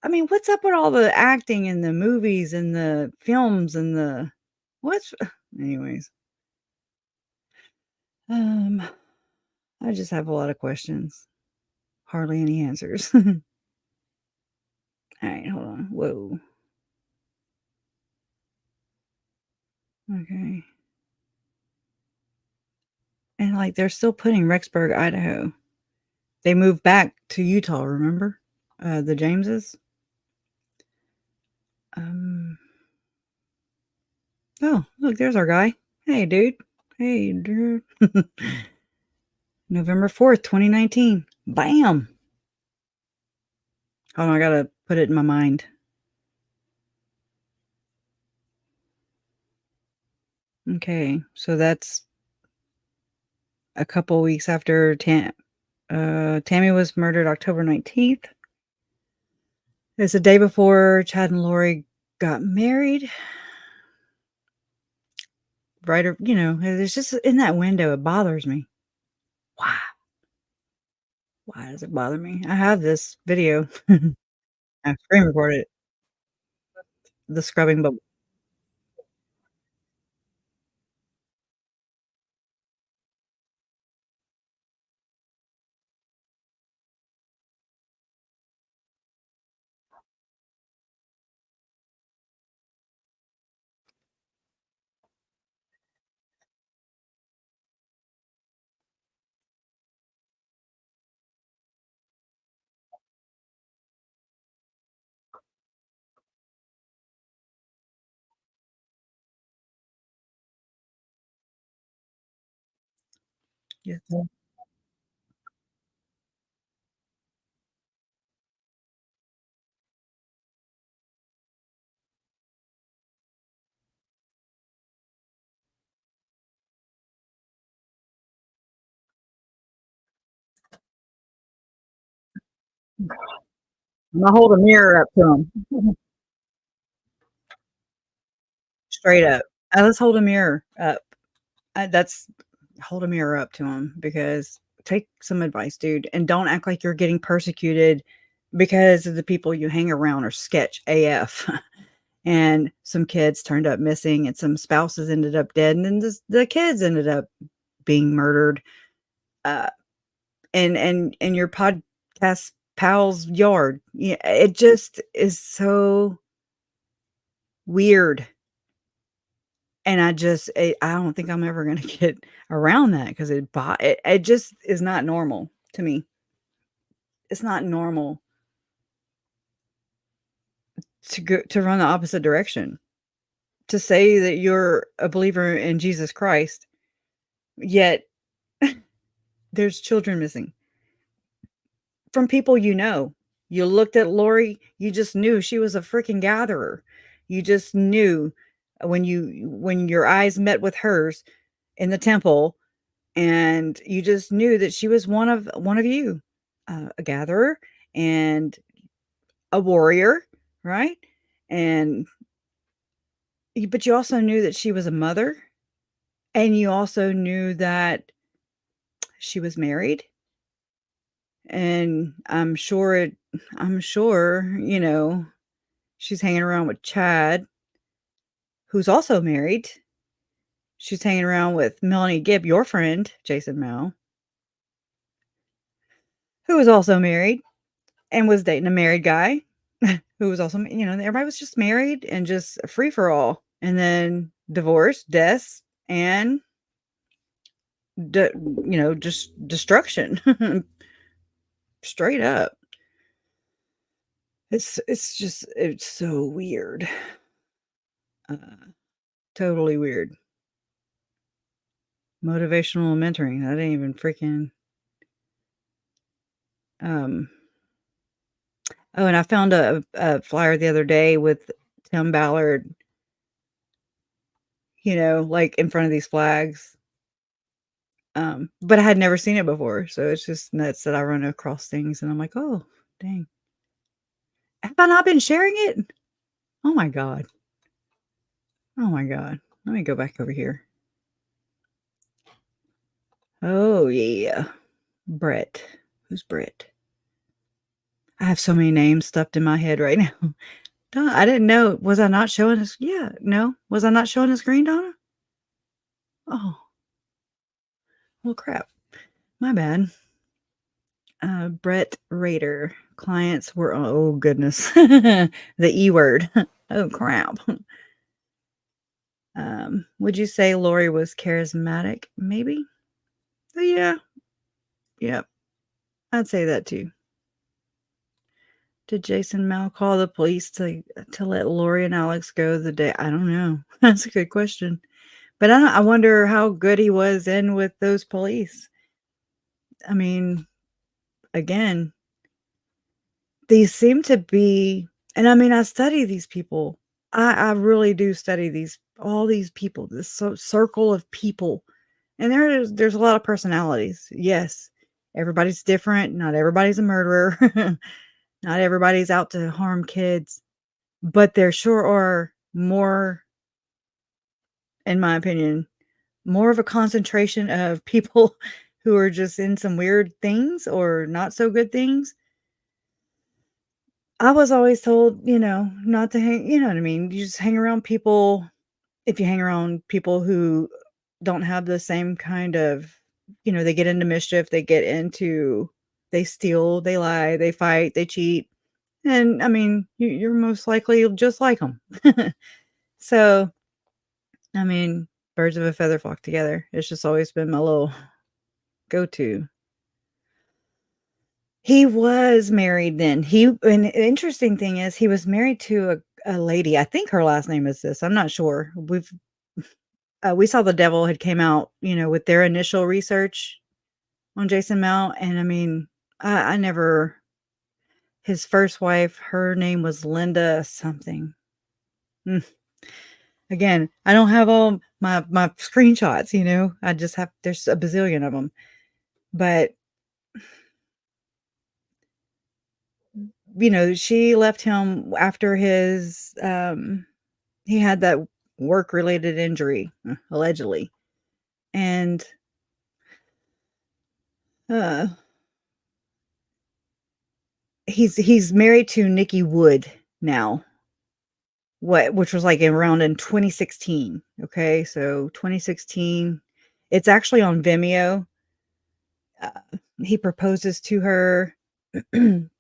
I mean, what's up with all the acting and the movies and the films and what's, anyways. Um, I just have a lot of questions, hardly any answers. All right, hold on. Whoa. Okay. And like they're still putting Rexburg, Idaho. They moved back to Utah, remember? The Jameses. Um, oh, look, there's our guy. Hey, dude. Hey, dude. November 4th, 2019. Bam. Oh, I gotta put it in my mind. Okay, so that's a couple weeks after Tammy was murdered, October 19th. It's the day before Chad and Lori got married. It's just in that window, it bothers me. Why? Why does it bother me? I have this video. I screen recorded it. The scrubbing bubble. Yes, sir. I'ma hold a mirror up to him. Straight up. Let's hold a mirror up. That's hold a mirror up to him because take some advice, dude, and don't act like you're getting persecuted because of the people you hang around are sketch AF. And some kids turned up missing, and some spouses ended up dead, and then the kids ended up being murdered. Uh, and your podcast pal's yard. Yeah, it just is so weird. And I don't think I'm ever gonna get around that because it just is not normal to me. It's not normal to run the opposite direction. To say that you're a believer in Jesus Christ, yet there's children missing from people you know. You looked at Lori, you just knew she was a freaking gatherer. You just knew when your eyes met with hers in the temple, and you just knew that she was one of you, a gatherer and a warrior, right? And but you also knew that she was a mother, and you also knew that she was married. And I'm sure, she's hanging around with Chad, who's also married. She's hanging around with Melanie Gibb, your friend, Jason Mao, who was also married and was dating a married guy who was also, everybody was just married and just free for all. And then divorce, deaths, and just destruction. Straight up. It's so weird. Uh, totally weird. Motivational mentoring. That ain't even freaking um oh, and I found a flyer the other day with Tim Ballard, like in front of these flags. But I had never seen it before. So it's just nuts that I run across things and I'm like, oh, dang. Have I not been sharing it? Oh my God. Oh my God. Let me go back over here. Oh yeah. Brett. Who's Brett? I have so many names stuffed in my head right now. I didn't know. Was I not showing this? Yeah, no. Was I not showing the screen, Donna? Oh, well, crap. My bad. Brett Rader. Clients were, oh, goodness. The E word. Oh, crap. Would you say Lori was charismatic? Maybe. Oh, yeah. Yep. I'd say that too. Did Jason Mal call the police to let Lori and Alex go the day? I don't know. That's a good question. But I wonder how good he was in with those police. I mean, again, these seem to be, and I mean, I study these people. I really do study all these people, this circle of people. And there's a lot of personalities. Yes. Everybody's different. Not everybody's a murderer. Not everybody's out to harm kids. But there sure are more, in my opinion, more of a concentration of people who are just in some weird things or not so good things. I was always told, not to hang, you know what I mean? You just hang around people. If you hang around people who don't have the same kind of, they get into mischief, they steal, they lie, they fight, they cheat. And I mean, you're most likely just like them. So, I mean, birds of a feather flock together. It's just always been my little go to. He was married then. And the interesting thing is he was married to a lady. I think her last name is this. I'm not sure. We saw The Devil had came out, with their initial research. on Jason Mount, and I mean, I never. His first wife, her name was Linda something. Mm. Again, I don't have all my screenshots. I just have. There's a bazillion of them, but she left him after he had that work related injury, allegedly, and uh he's married to Nikki Wood now. Which was like around in 2016. Okay, so 2016. It's actually on Vimeo. Uh, he proposes to her, and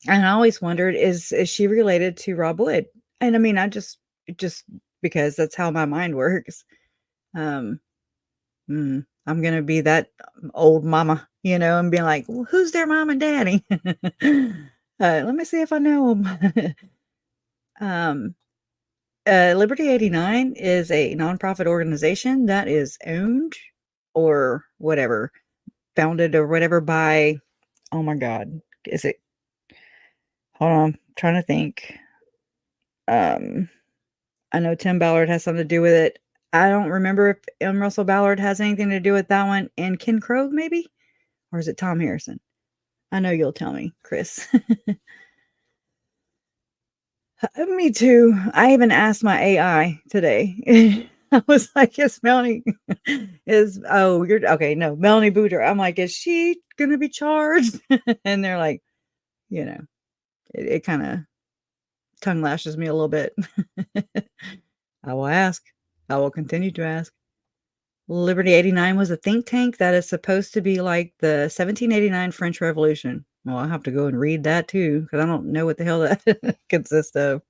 I always wondered, is she related to Rob Wood? And I mean, just because that's how my mind works. Um, I'm gonna be that old mama, and be like, well, "Who's their mom and daddy?" Let me see if I know them. um, Liberty 89 is a nonprofit organization that is owned or whatever, founded or whatever by, oh my God, is it? Hold on, I'm trying to think. Um, I know Tim Ballard has something to do with it. I don't remember if M. Russell Ballard has anything to do with that one, and Ken Krogh maybe, or is it Tom Harrison? I know you'll tell me, Chris. Me too. I even asked my AI today. I was like, "Is Melanie you're okay, no, Melanie Booter." I'm like, "Is she gonna be charged?" And they're like, you know, it kind of tongue lashes me a little bit. I will ask. I will continue to ask. Liberty 89 was a think tank that is supposed to be like the 1789 French Revolution. Well, I'll have to go and read that too, because I don't know what the hell that consists of.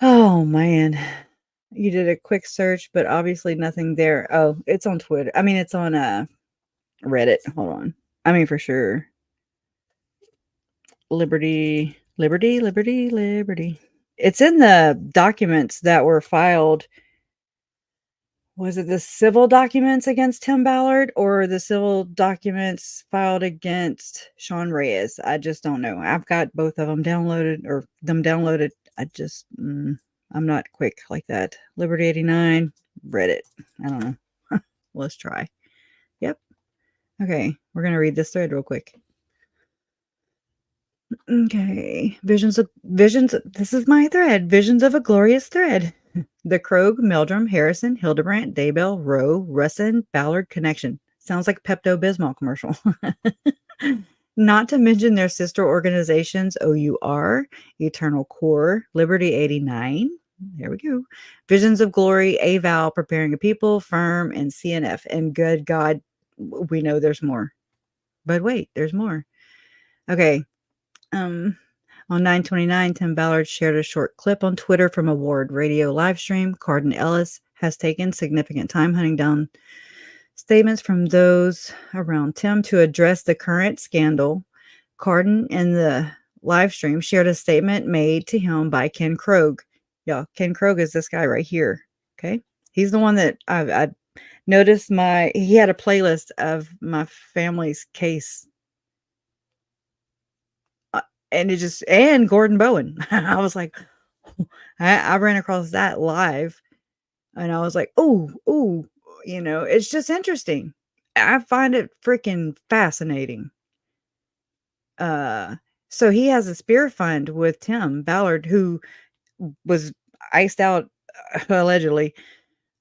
Oh man. You did a quick search, but obviously nothing there. Oh, it's on Twitter. I mean, it's on Reddit. Hold on. I mean, for sure. Liberty, Liberty, Liberty, Liberty. It's in the documents that were filed. Was it the civil documents against Tim Ballard or the civil documents filed against Sean Reyes? I just don't know. I've got both of them downloaded or them downloaded. I'm not quick like that. Liberty 89, Reddit. I don't know. Let's try. Yep. Okay. We're going to read this thread real quick. Okay. Visions. This is my thread. Visions of a glorious thread. The Krogh, Meldrum, Harrison, Hildebrandt, Daybell, Rowe, Russin, Ballard connection. Sounds like a Pepto-Bismol commercial. Not to mention their sister organizations, OUR, Eternal Core, Liberty 89. There we go. Visions of Glory, AVAL, Preparing a People, Firm, and CNF. And good God, we know there's more. But wait, there's more. Okay. On 9/29, Tim Ballard shared a short clip on Twitter from a Ward radio live stream. Carden Ellis has taken significant time hunting down statements from those around Tim to address the current scandal. Carden in the live stream shared a statement made to him by Ken Krogh. Yeah, Ken Krogh is this guy right here. Okay. He's the one that I noticed he had a playlist of my family's case. And Gordon Bowen. I was like, I ran across that live and I was like, oh, it's just interesting. I find it freaking fascinating. So he has a spear fund with Tim Ballard, who was iced out allegedly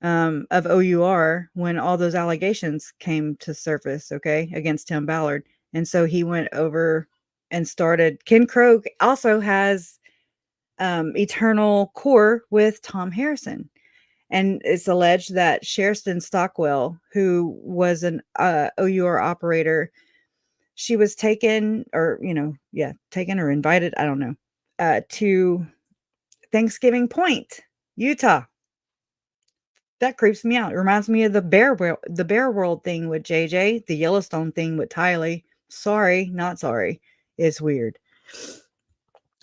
of OUR when all those allegations came to surface, okay, against Tim Ballard. And so he went over and started. Ken Krogh also has Eternal Core with Tom Harrison. And it's alleged that Sherston Stockwell, who was an OUR operator, she was taken or invited, I don't know, to Thanksgiving Point, Utah. That creeps me out. It reminds me of the Bear World thing with JJ, the Yellowstone thing with Tylee. Sorry, not sorry. It's weird.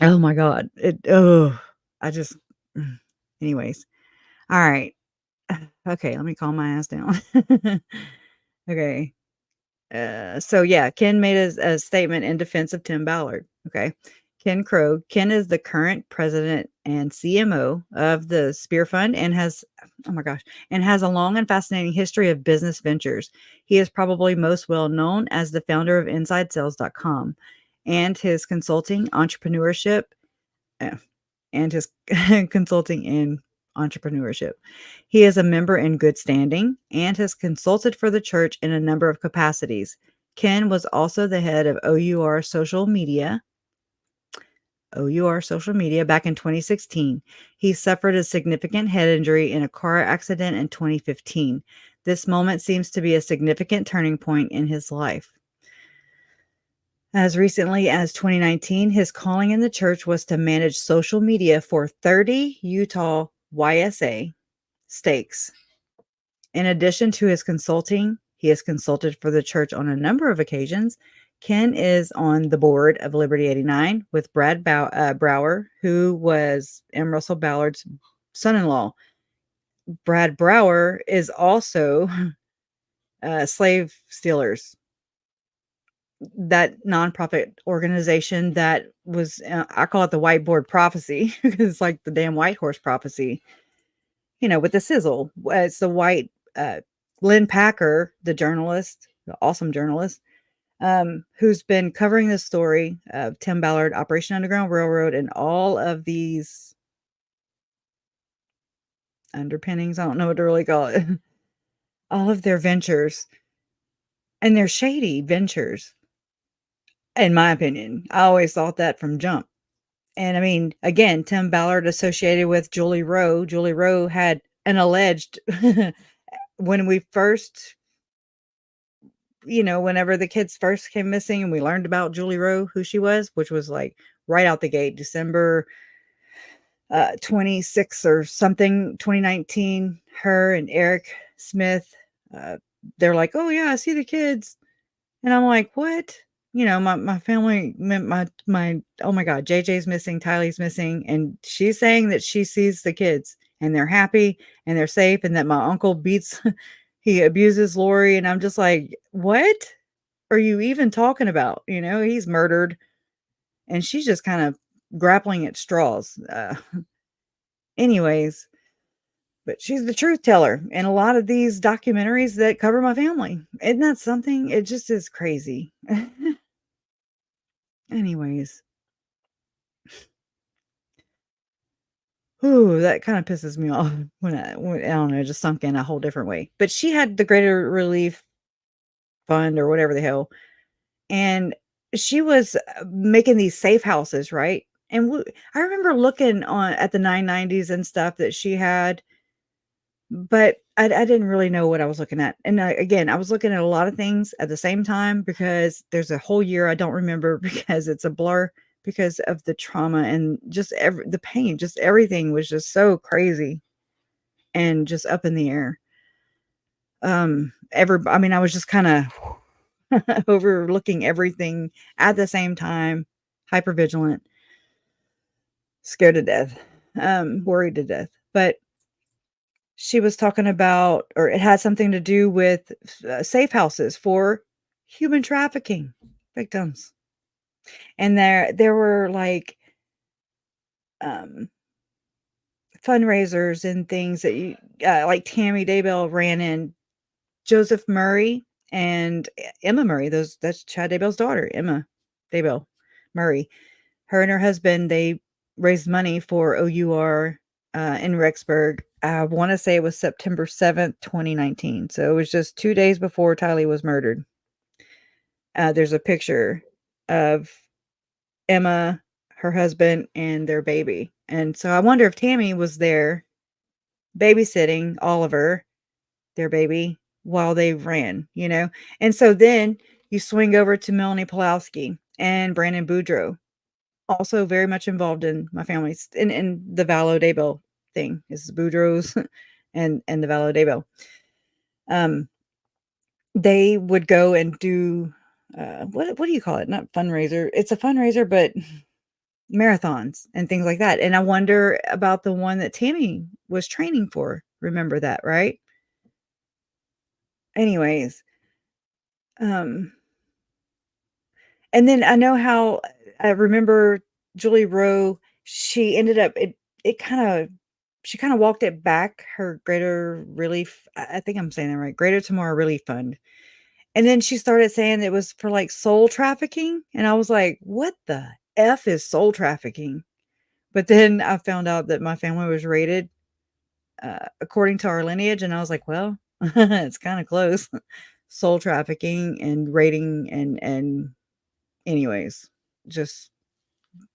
Oh my God. I just, anyways. All right. Okay. Let me calm my ass down. Okay. So yeah, Ken made a statement in defense of Tim Ballard. Okay. Ken Crow. Ken is the current president and CMO of the Spear Fund and has, oh my gosh, and has a long and fascinating history of business ventures. He is probably most well known as the founder of InsideSales.com and his consulting entrepreneurship uh, and his consulting in entrepreneurship. He is a member in good standing and has consulted for the church in a number of capacities. Ken was also the head of OUR Social Media back in 2016. He suffered a significant head injury in a car accident in 2015. This moment seems to be a significant turning point in his life. As recently as 2019, his calling in the church was to manage social media for 30 Utah YSA stakes. In addition to his consulting, he has consulted for the church on a number of occasions. Ken is on the board of Liberty 89 with Brad Brower, who was M. Russell Ballard's son-in-law. Brad Brower is also Slave Stealers, that nonprofit organization that was, I call it the whiteboard prophecy because it's like the damn white horse prophecy, with the sizzle. It's the white, Lynn Packer, the journalist, the awesome journalist, who's been covering the story of Tim Ballard, Operation Underground Railroad, and all of these underpinnings. I don't know what to really call it. All of their ventures, and they're shady ventures, in my opinion. I always thought that from jump. And I mean, again, Tim Ballard associated with Julie Rowe. Julie Rowe had an alleged, when we first, whenever the kids first came missing and we learned about Julie Rowe, who she was, which was like right out the gate, December 26th or something, 2019, her and Eric Smith, they're like, oh yeah, I see the kids. And I'm like, what? My family, oh my God, JJ's missing, Tylee's missing. And she's saying that she sees the kids and they're happy and they're safe and that my uncle he abuses Lori. And I'm just like, what are you even talking about? He's murdered. And she's just kind of grappling at straws. Anyways, but she's the truth teller in a lot of these documentaries that cover my family. Isn't that something? It just is crazy. Anyways. Ooh, that kind of pisses me off when I don't know, just sunk in a whole different way. But she had the Greater Relief Fund or whatever the hell, and she was making these safe houses, right? And I remember looking at the 990s and stuff that she had, but I didn't really know what I was looking at. And again, I was looking at a lot of things at the same time because there's a whole year I don't remember because it's a blur because of the trauma and just the pain, just everything was just so crazy and just up in the air. I was just kind of overlooking everything at the same time, hyper vigilant, scared to death, worried to death. But she was talking about, or it had something to do with safe houses for human trafficking victims. And there were like fundraisers and things that like Tammy Daybell ran in, Joseph Murray and Emma Murray. That's Chad Daybell's daughter, Emma Daybell Murray. Her and her husband, they raised money for OUR in Rexburg. I want to say it was September 7th, 2019. So it was just 2 days before Tylee was murdered. There's a picture of Emma, her husband, and their baby. And so I wonder if Tammy was there babysitting Oliver, their baby, while they ran, And so then you swing over to Melanie Pulowski and Brandon Boudreaux, also very much involved in my family's in the Vallow Daybell thing. Is Boudreaux's and the Vallow Daybell. They would go and do what do you call it? Not fundraiser. It's a fundraiser, but marathons and things like that. And I wonder about the one that Tammy was training for. Remember that, right? Anyways, Um, and then I know how I remember Julie Rowe, she ended up it kind of she kind of walked it back, her Greater Relief, I think I'm saying that right, Greater Tomorrow Relief Fund. And then she started saying it was for like soul trafficking. And I was like, what the F is soul trafficking? But then I found out that my family was rated according to our lineage. And I was like, well, it's kind of close. Soul trafficking and rating and anyways, just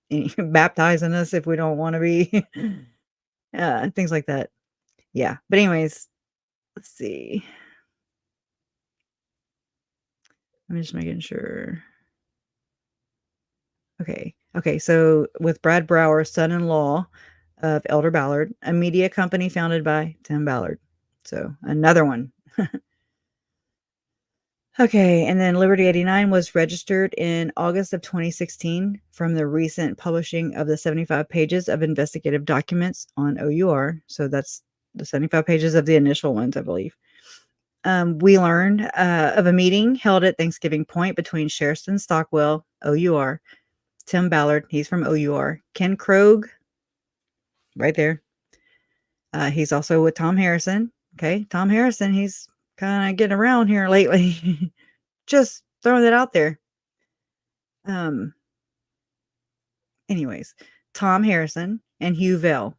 baptizing us if we don't want to be, things like that. Yeah. But anyways, let's see. I'm just making sure. Okay. Okay. So with Brad Brower, son-in-law of Elder Ballard, a media company founded by Tim Ballard. So another one. Okay. And then Liberty 89 was registered in August of 2016 from the recent publishing of the 75 pages of investigative documents on OUR. So that's the 75 pages of the initial ones, I believe. We learned of a meeting held at Thanksgiving Point between Sherston Stockwell, OUR, Tim Ballard, he's from OUR, Ken Krogh, right there. He's also with Tom Harrison. Okay, Tom Harrison, he's kind of getting around here lately. Just throwing that out there. Um, anyways, Tom Harrison and Hugh Vale,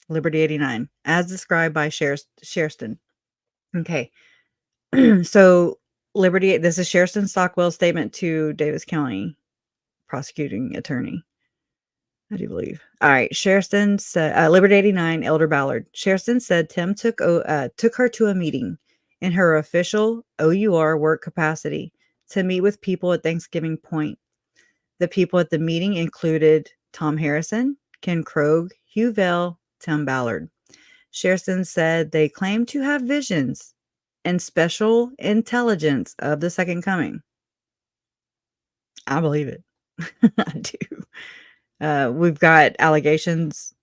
Liberty 89, as described by Sherston. Okay, so Liberty, this is Sherston Stockwell's statement to Davis County prosecuting attorney. I do believe. All right. Sherston said, Liberty 89, Elder Ballard. Sherston said Tim took her to a meeting in her official OUR work capacity to meet with people at Thanksgiving Point. The people at the meeting included Tom Harrison, Ken Krogh, Hugh Vale, Tim Ballard. Sherston said they claimed to have visions and special intelligence of the second coming. I believe it. I do. We've got allegations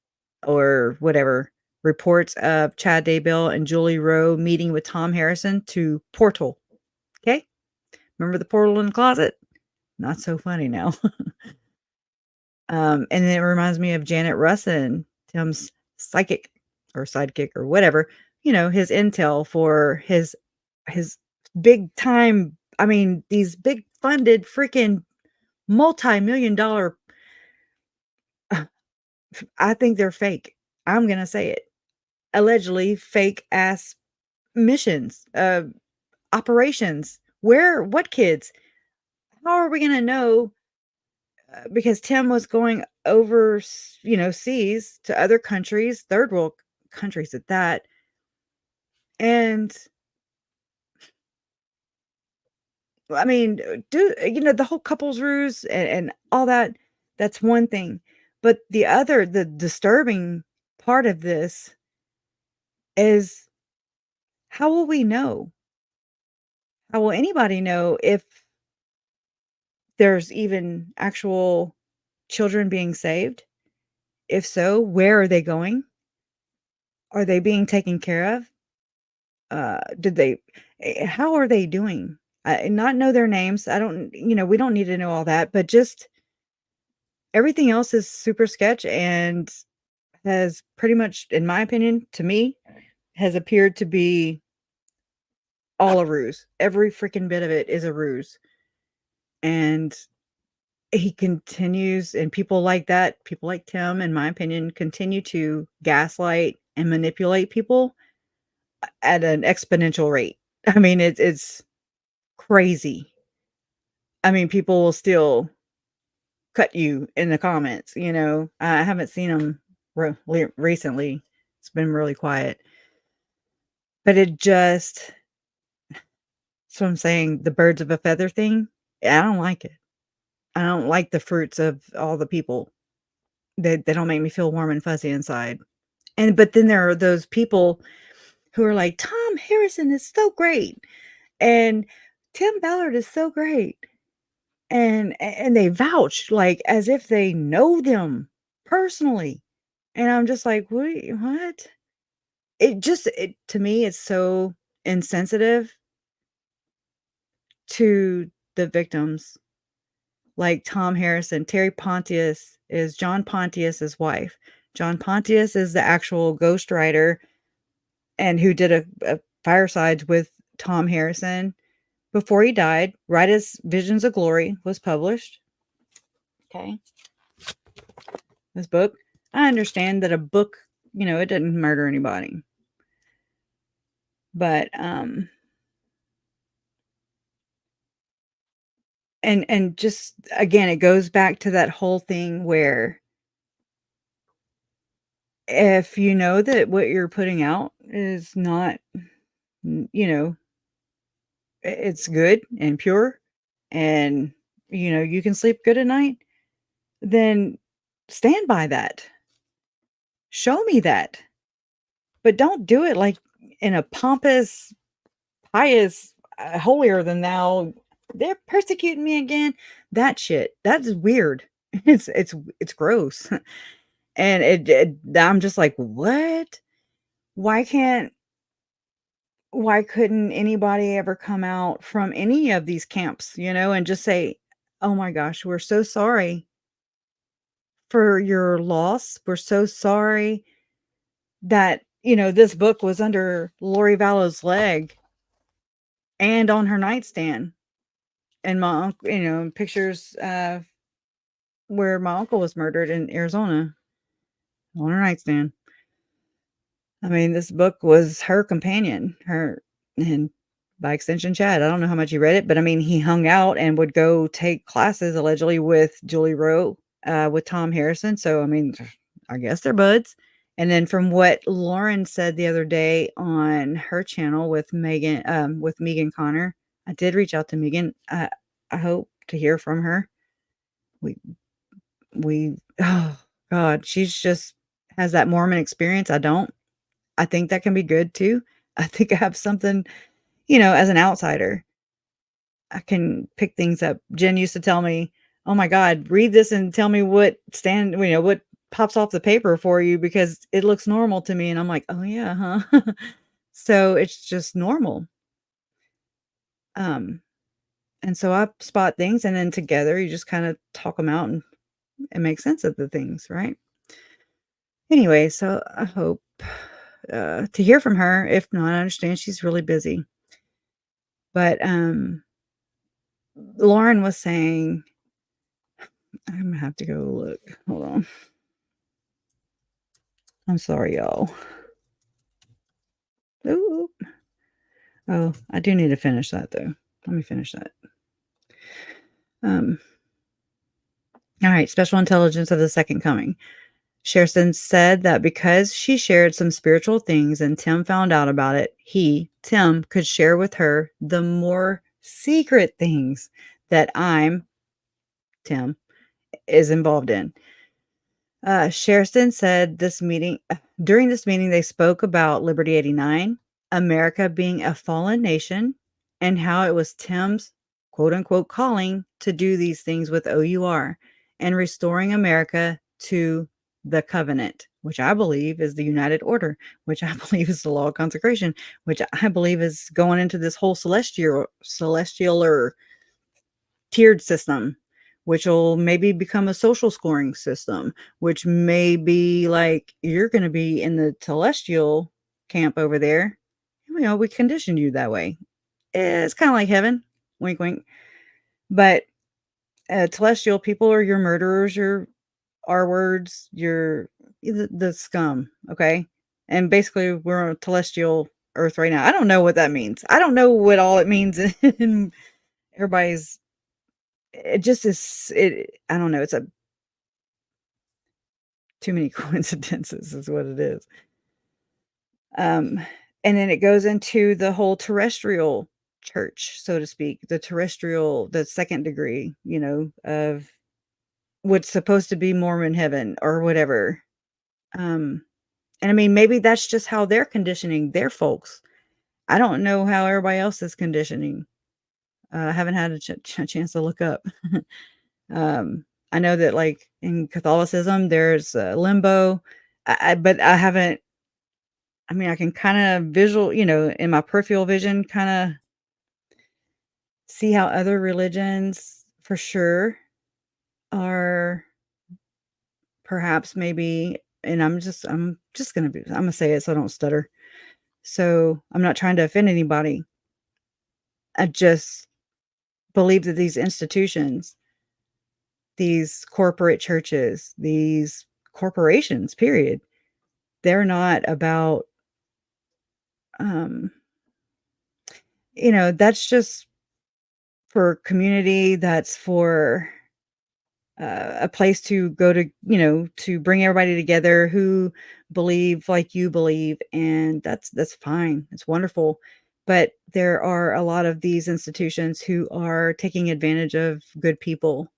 or whatever reports of Chad Daybell and Julie Rowe meeting with Tom Harrison to portal. Okay. Remember the portal in the closet? Not so funny now. And then it reminds me of Janet Russin, Tim's psychic or sidekick or whatever, his intel for his big time. I mean, these big funded freaking multi-million dollar, I think they're fake. I'm going to say it. Allegedly fake ass missions, operations. What kids? How are we going to know? Because Tim was going over, seas to other countries, third world countries at that. And I mean, the whole couples ruse and all that, that's one thing. But the disturbing part of this is, how will we know? How will anybody know if there's even actual children being saved? If so, where are they going? Are they being taken care of? How are they doing? Not know their names. I don't, we don't need to know all that, but just everything else is super sketch and has pretty much, in my opinion, to me, has appeared to be all a ruse. Every freaking bit of it is a ruse. And he continues, and people like that, people like Tim, in my opinion, continue to gaslight and manipulate people at an exponential rate. I mean, it's crazy. I mean, people will still cut you in the comments, I haven't seen them recently. It's been really quiet. But so I'm saying, the birds of a feather thing, I don't like it. I don't like the fruits of all the people. They don't make me feel warm and fuzzy inside. But then there are those people who are like, Tom Harrison is so great, and Tim Ballard is so great, and they vouch like as if they know them personally, and I'm just like, what? It to me, it's so insensitive to the victims, like Tom Harrison. Terry Pontius is John Pontius's wife. John Pontius is the actual ghostwriter and who did a firesides with Tom Harrison before he died, right as Visions of Glory was published. Okay. This book. I understand that a book, it didn't murder anybody. But and just again, it goes back to that whole thing where if you know that what you're putting out is not, it's good and pure and you can sleep good at night, then stand by that. Show me that. But don't do it like in a pompous, pious, holier than thou. They're persecuting me again. That shit. That's weird. It's gross. And I'm just like, what? Why couldn't anybody ever come out from any of these camps, and just say, oh my gosh, we're so sorry for your loss. We're so sorry that, this book was under Lori Vallow's leg and on her nightstand. And my uncle, pictures where my uncle was murdered in Arizona on her nightstand. I mean, this book was her companion, and by extension, Chad. I don't know how much he read it, but I mean, he hung out and would go take classes allegedly with Julie Rowe, with Tom Harrison. So, I mean, I guess they're buds. And then from what Lauren said the other day on her channel with Megan Connor, I did reach out to Megan. I hope to hear from her. Oh God, she's just has that Mormon experience. I don't. I think that can be good too. I think I have something, as an outsider, I can pick things up. Jen used to tell me, "Oh my God, read this and tell me what what pops off the paper for you because it looks normal to me." And I'm like, "Oh yeah, huh?" So it's just normal. And so I spot things, and then together you just kind of talk them out and make sense of the things, right? Anyway, so I hope to hear from her. If not, I understand she's really busy. But Lauren was saying, I'm gonna have to go look. Hold on. I'm sorry, y'all. Ooh. Oh, I do need to finish that though. Let me finish that. All right, special intelligence of the second coming. Sherston said that because she shared some spiritual things and Tim found out about it, Tim, could share with her the more secret things that Tim, is involved in. Sherston said during this meeting, they spoke about Liberty 89, America being a fallen nation, and how it was Tim's quote unquote calling to do these things with OUR and restoring America to the covenant, which I believe is the United Order, which I believe is the law of consecration, which I believe is going into this whole celestial or tiered system, which will maybe become a social scoring system, which may be like you're going to be in the celestial camp over there. We conditioned you that way. It's kind of like heaven, wink, wink. But celestial people are your murderers, your R words, the scum. Okay. And basically, we're on celestial earth right now. I don't know what that means. I don't know what all it means in everybody's. It just is. I don't know. It's too many coincidences, is what it is. And then it goes into the whole terrestrial church, so to speak, the second degree, of what's supposed to be Mormon heaven or whatever. And I mean, maybe that's just how they're conditioning their folks. I don't know how everybody else is conditioning. I haven't had a chance to look up. I know that like in Catholicism, there's limbo, but I haven't. I mean, I can kind of in my peripheral vision, kind of see how other religions for sure are perhaps maybe, and I'm just gonna be I'm gonna say it so I don't stutter. So I'm not trying to offend anybody. I just believe that these institutions, these corporate churches, these corporations, period, they're not about um that's just for community, that's for a place to go to, to bring everybody together who believe like you believe, and that's fine. It's wonderful. But there are a lot of these institutions who are taking advantage of good people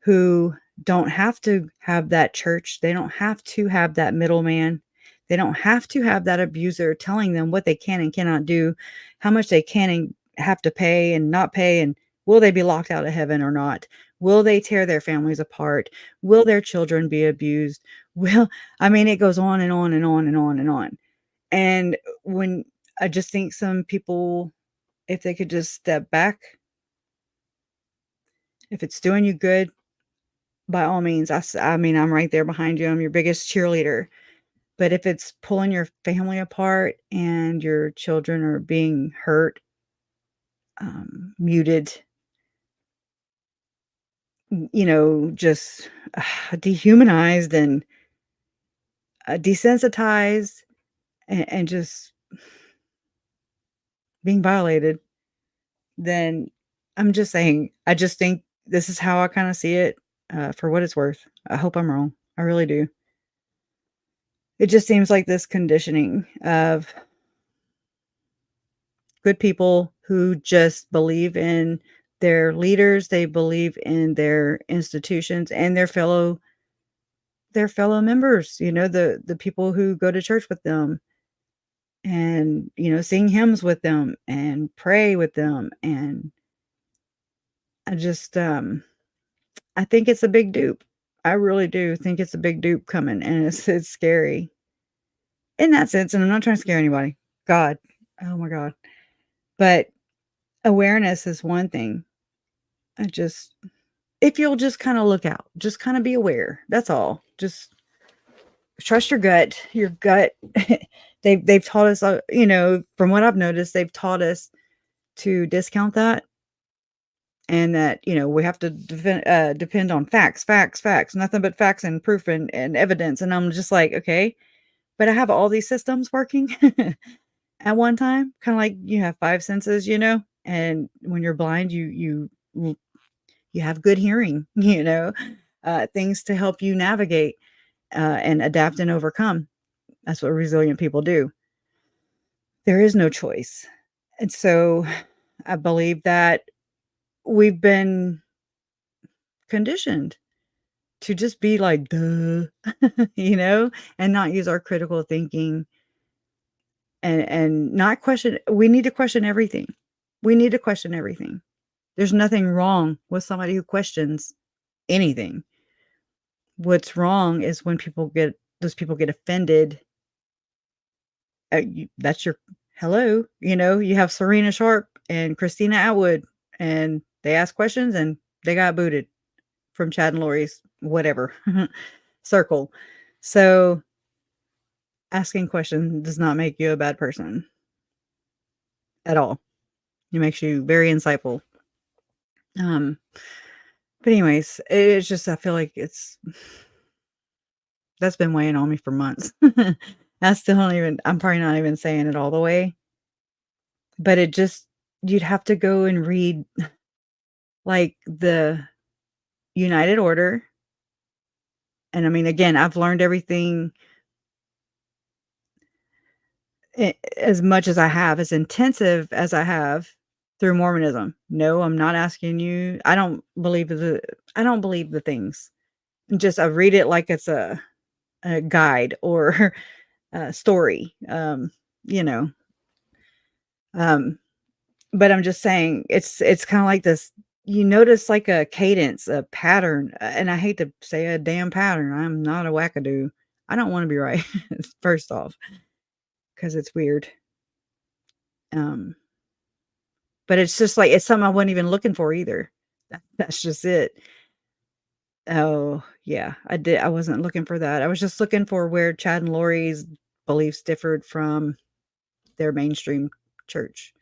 who don't have to have that church. They don't have to have that middleman. They don't have to have that abuser telling them what they can and cannot do, how much they can and have to pay and not pay, and will they be locked out of heaven or not? Will they tear their families apart? Will their children be abused? Will I mean, it goes on and on and on and on and on. And when I just think some people, if they could just step back, if it's doing you good, by all means, I mean, I'm right there behind you. I'm your biggest cheerleader. But if it's pulling your family apart and your children are being hurt, muted, just dehumanized and desensitized, and just being violated, then I'm just saying, I just think this is how I kind of see it, for what it's worth. I hope I'm wrong. I really do. It just seems like this conditioning of good people who just believe in their leaders, they believe in their institutions and their fellow members, the people who go to church with them and, sing hymns with them and pray with them. And I just I think it's a big dupe. I really do think it's a big dupe coming, and it's scary in that sense. And I'm not trying to scare anybody. God. Oh my God. But awareness is one thing. I just If you'll just kinda look out, just kinda be aware, that's all. Just trust your gut. Your gut, they've taught us, from what I've noticed, they've taught us to discount that, and that, we have to depend on facts, facts, facts, nothing but facts and proof and evidence, and I'm just like, "Okay, but I have all these systems working at one time," kinda like you have 5 senses, and when you're blind, you have good hearing, things to help you navigate, and adapt and overcome. That's what resilient people do. There is no choice. And so I believe that we've been conditioned to just be like, duh, and not use our critical thinking, and not question. We need to question everything. We need to question everything. There's nothing wrong with somebody who questions anything. What's wrong is when those people get offended. That's your hello. You have Serena Sharp and Christina Atwood, and they asked questions and they got booted from Chad and Lori's whatever circle. So asking questions does not make you a bad person at all. It makes you very insightful. Um, but anyways, it's just, I feel like that's been weighing on me for months. I still don't even, I'm probably not even saying it all the way, but you'd have to go and read like the United Order. And I mean, again, I've learned everything as much as I have, as intensive as I have through Mormonism. No, I'm not asking you. I don't believe the things. Just I read it like it's a guide or a story. You know. Um, but I'm just saying it's kind of like this. You notice like a cadence, a pattern, and I hate to say a damn pattern. I'm not a wackadoo. I don't want to be right. First off, because it's weird. Um, but it's just like it's something I wasn't even looking for either. That's just it. Oh, yeah, I wasn't looking for that. I was just looking for where Chad and Lori's beliefs differed from their mainstream church.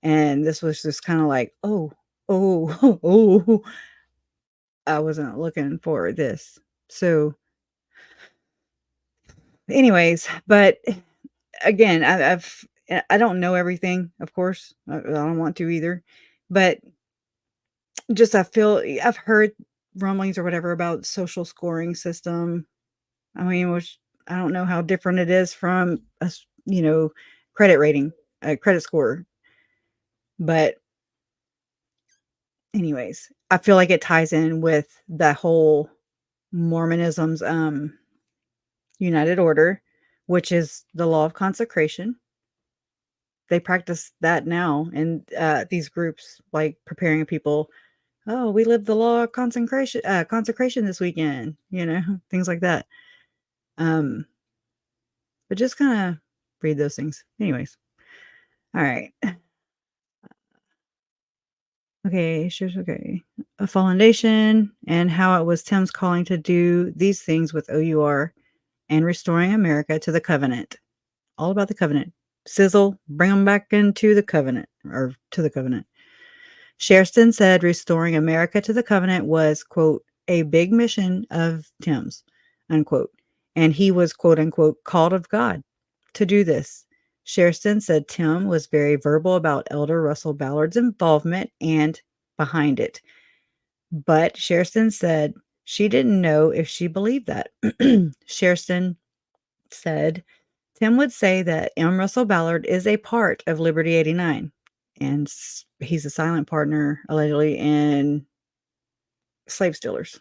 And this was just kinda like, "Oh, oh, oh." I wasn't looking for this. So, anyways, but again, I don't know everything, of course. I don't want to either. But just I feel I've heard rumblings or whatever about social scoring system. I mean, which I don't know how different it is from credit rating, credit score. But anyways, I feel like it ties in with the whole Mormonism's United Order, which is the law of consecration. They practice that now in these groups, like preparing people. Oh, we live the law of consecration this weekend. Things like that. Um, but just kind of read those things, anyways. All right. Okay, sure. Okay. A fallen nation and how it was Tim's calling to do these things with OUR and restoring America to the covenant. All about the covenant. Sizzle, bring them back into the covenant or to the covenant. Sherston said restoring America to the covenant was, quote, a big mission of Tim's, unquote. And he was, quote unquote, called of God to do this. Sherston said Tim was very verbal about Elder Russell Ballard's involvement and behind it. But Sherston said she didn't know if she believed that. Sherston said Tim would say that M. Russell Ballard is a part of Liberty 89, and he's a silent partner, allegedly, in slave stealers.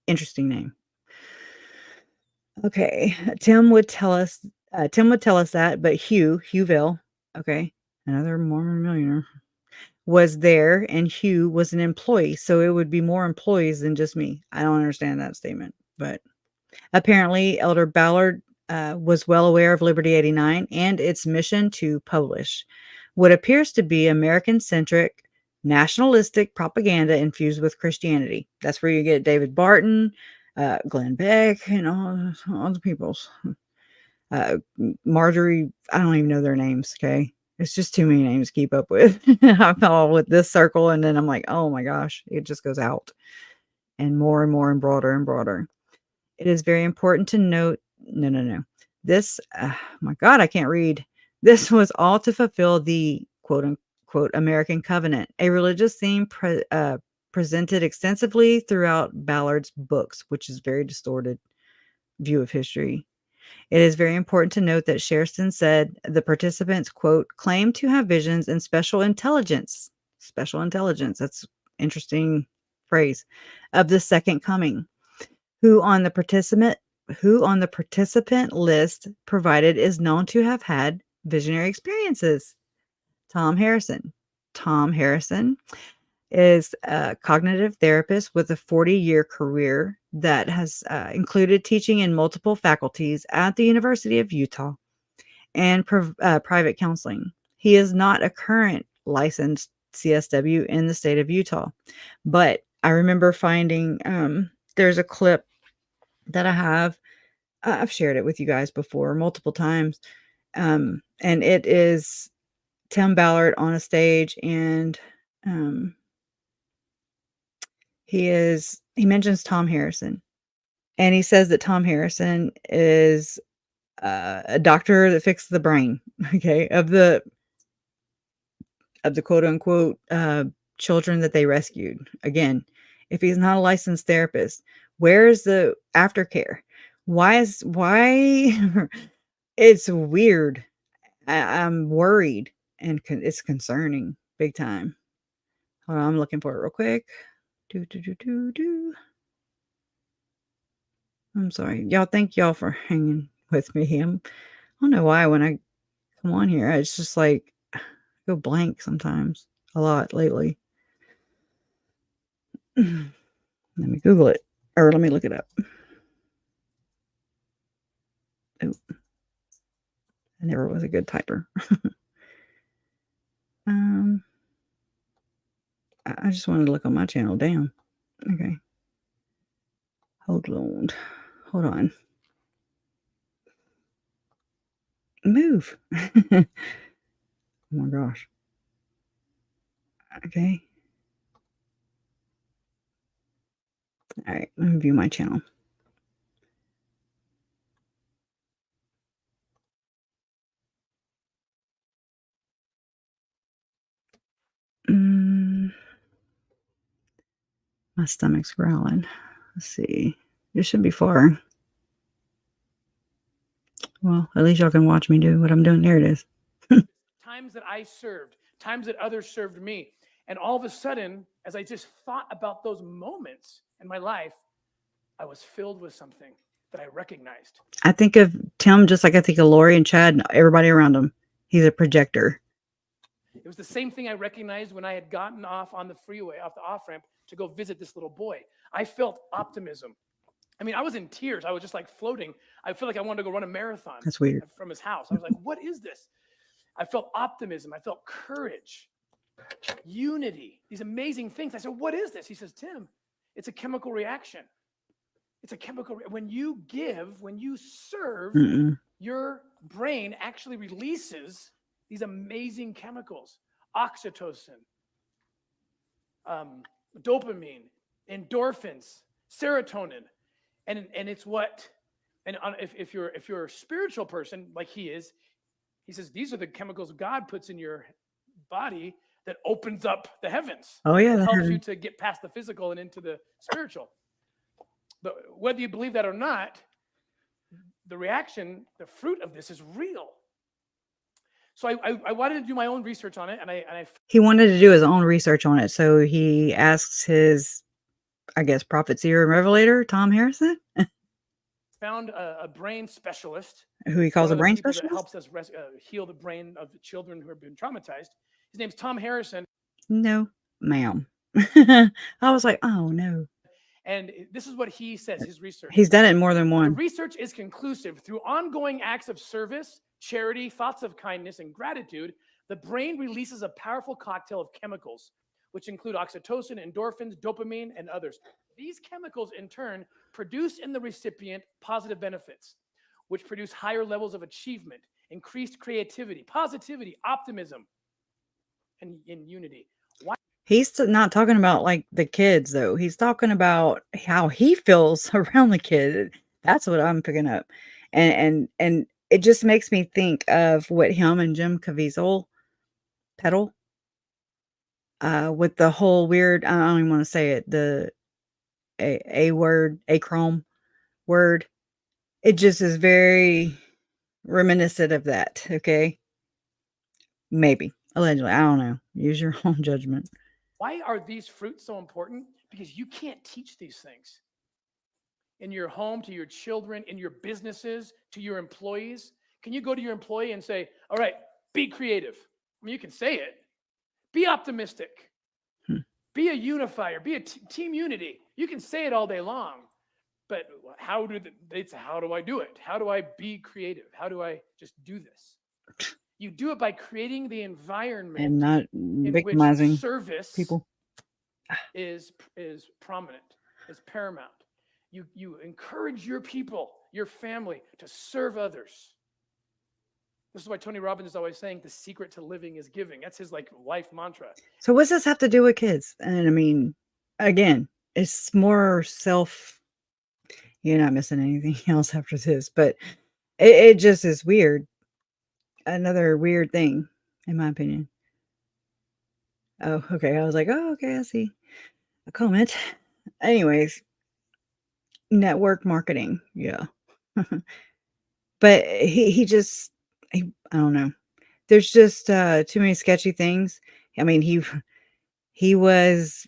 Interesting name. Okay, Tim would tell us that, but Hughville, okay, another Mormon millionaire, was there, and Hugh was an employee, so it would be more employees than just me. I don't understand that statement, but apparently Elder Ballard was well aware of Liberty 89 and its mission to publish what appears to be American-centric, nationalistic propaganda infused with Christianity. That's where you get David Barton, Glenn Beck, and all the peoples. Marjorie, I don't even know their names, okay? It's just too many names to keep up with. I fell with this circle, and then I'm like, oh my gosh, it just goes out. And more and broader and broader. It is very important to note no. This, my God, I can't read. This was all to fulfill the quote unquote American covenant, a religious theme presented extensively throughout Ballard's books, which is very distorted view of history. It is very important to note that Sherston said the participants, quote, claimed to have visions and special intelligence. Special intelligence. That's interesting phrase of the second coming. Who on the participant list provided is known to have had visionary experiences. Tom Harrison. Tom Harrison is a cognitive therapist with a 40-year career that has included teaching in multiple faculties at the University of Utah and private counseling. He is not a current licensed CSW in the state of Utah, but I remember finding there's a clip that I have. I've shared it with you guys before multiple times. And it is Tim Ballard on a stage, and he mentions Tom Harrison, and he says that Tom Harrison is a doctor that fixes the brain, okay, of the quote unquote children that they rescued. Again, if he's not a licensed therapist, where's the aftercare? Why it's weird. I'm worried, and it's concerning big time. Hold on, I'm looking for it real quick. I'm sorry. Y'all, thank y'all for hanging with me. I don't know why when I come on here, it's just like I go blank sometimes. A lot lately. Let me Google it. Or let me look it up. Oh, I never was a good typer. I just wanted to look on my channel. Damn. Okay. Hold on. Hold on. Move. Oh my gosh. Okay. All right. Let me view my channel. My stomach's growling. Let's see. This should be far. Well, at least y'all can watch me do what I'm doing. There it is. Times that I served, times that others served me. And all of a sudden, as I just thought about those moments in my life, I was filled with something that I recognized. I think of Tim just like I think of Lori and Chad and everybody around him. He's a projector. It was the same thing I recognized when I had gotten off on the freeway, off the off-ramp, to go visit this little boy. I felt optimism. I mean, I was in tears. I was just like floating. I feel like I wanted to go run a marathon. That's weird. From his house. I was like, what is this? I felt optimism. I felt courage, unity, these amazing things. I said, what is this? He says, Tim, it's a chemical reaction. It's a chemical. When you give, when you serve, your brain actually releases these amazing chemicals, oxytocin, dopamine, endorphins, serotonin. And it's what, and if you're a spiritual person like he is, he says, these are the chemicals God puts in your body that opens up the heavens. Oh, yeah. That helps you to get past the physical and into the spiritual. But whether you believe that or not, the reaction, the fruit of this is real. So I wanted to do my own research on it. And he wanted to do his own research on it. So he asks his, I guess, prophet, seer, and revelator, Tom Harrison. Found a brain specialist. Who he calls a brain specialist? specialist? That helps us heal the brain of the children who have been traumatized. His name's Tom Harrison. No, ma'am. I was like, oh, no. And this is what he says, his research. He's done it in more than one. The research is conclusive. Through ongoing acts of service, charity, thoughts of kindness, and gratitude, the brain releases a powerful cocktail of chemicals, which include oxytocin, endorphins, dopamine, and others. These chemicals, in turn, produce in the recipient positive benefits, which produce higher levels of achievement, increased creativity, positivity, optimism, and unity. Why? He's not talking about like the kids, though. He's talking about how he feels around the kid. That's what I'm picking up, and it just makes me think of what him and Jim Caviezel peddle, with the whole weird. I don't even want to say it. The a word, acrome word. It just is very reminiscent of that. Okay, maybe allegedly. I don't know. Use your own judgment. Why are these fruits so important? Because you can't teach these things in your home, to your children, in your businesses, to your employees. Can you go to your employee and say, all right, be creative? I mean, you can say it. Be optimistic. Be a unifier. Be a team unity. You can say it all day long. But how do I do it? How do I be creative? How do I just do this? You do it by creating the environment and not victimizing in which service people is prominent, is paramount. You encourage your people, your family, to serve others. This is why Tony Robbins is always saying the secret to living is giving. That's his life mantra. So what's this have to do with kids? And I mean, again, it's more you're not missing anything else after this, but it just is weird. Another weird thing, in my opinion. Oh, okay. I was like, oh, okay, I see a comment. Anyways, network marketing. Yeah. But I don't know. There's just too many sketchy things. I mean, he was,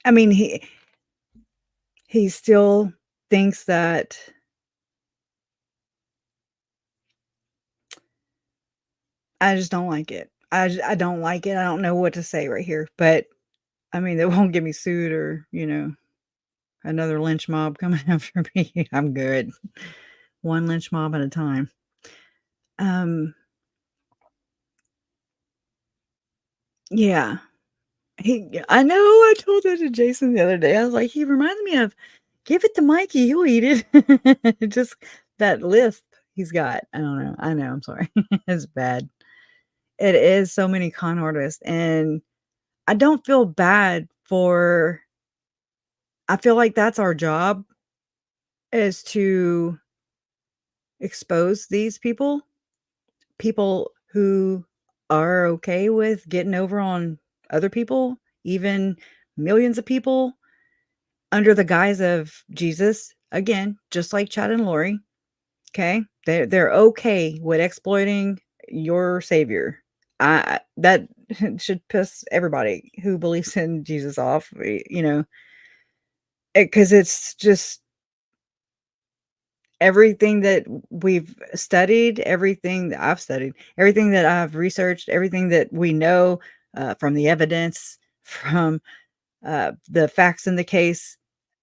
I mean, he still thinks that I just don't like it. I don't like it. I don't know what to say right here, but I mean, they won't get me sued or, another lynch mob coming after me. I'm good. One lynch mob at a time. Yeah. I know, I told that to Jason the other day. I was like, he reminds me of, give it to Mikey, he'll eat it. Just that lisp he's got. I don't know. I know, I'm sorry. It's bad. It is so many con artists, and I don't feel bad for, I feel like that's our job, is to expose these people who are okay with getting over on other people, even millions of people, under the guise of Jesus. Again, just like Chad and Lori. Okay, they're okay with exploiting your savior. That should piss everybody who believes in Jesus off. You know, because it's just everything that we've studied, everything that I've studied, everything that I've researched, everything that we know, from the evidence, from the facts in the case.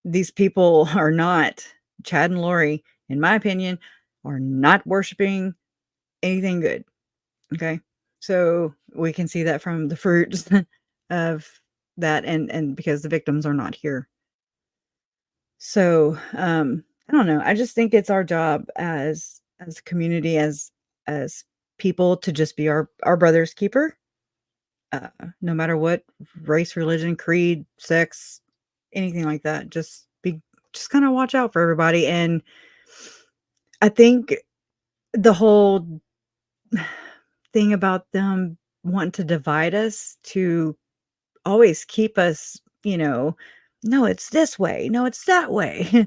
These people are not, Chad and Lori, in my opinion, are not worshiping anything good. Okay. So we can see that from the fruits of that, and because the victims are not here. So I don't know. I just think it's our job as a community, as people, to just be our brother's keeper. No matter what race, religion, creed, sex, anything like that. Just kind of watch out for everybody. And I think the whole thing about them wanting to divide us, to always keep us, no, it's this way, no, it's that way,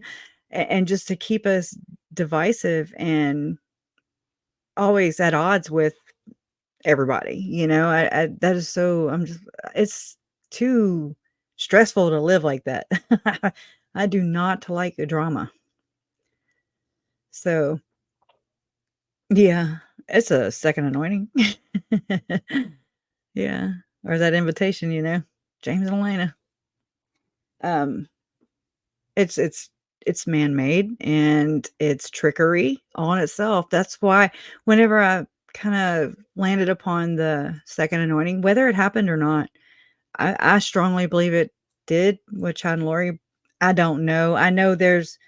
and just to keep us divisive and always at odds with everybody. I that is so, I'm just, it's too stressful to live like that. I do not like a drama. So, yeah, it's a second anointing. Yeah, or that invitation, James and Elena. Um, it's man-made, and it's trickery on itself. That's why whenever I kinda landed upon the second anointing, whether it happened or not, I strongly believe it did with Chad and Lori. I don't know. I know there's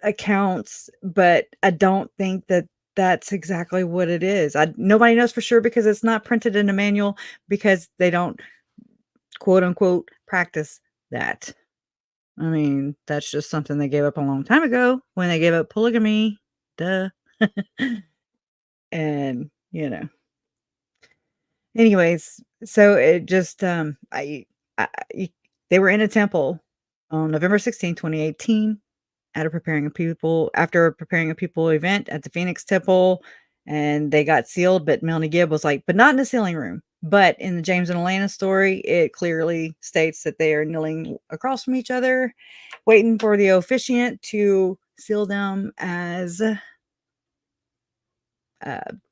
accounts, but I don't think that that's exactly what it is. Nobody knows for sure because it's not printed in a manual, because they don't, quote unquote, practice that. I mean, that's just something they gave up a long time ago when they gave up polygamy. Duh. And, anyways, so it just, I they were in a temple on November 16, 2018, after preparing a people event at the Phoenix Temple, and they got sealed. But Melanie Gibb was like, but not in the sealing room. But in the James and Elena story, it clearly states that they are kneeling across from each other, waiting for the officiant to seal them as,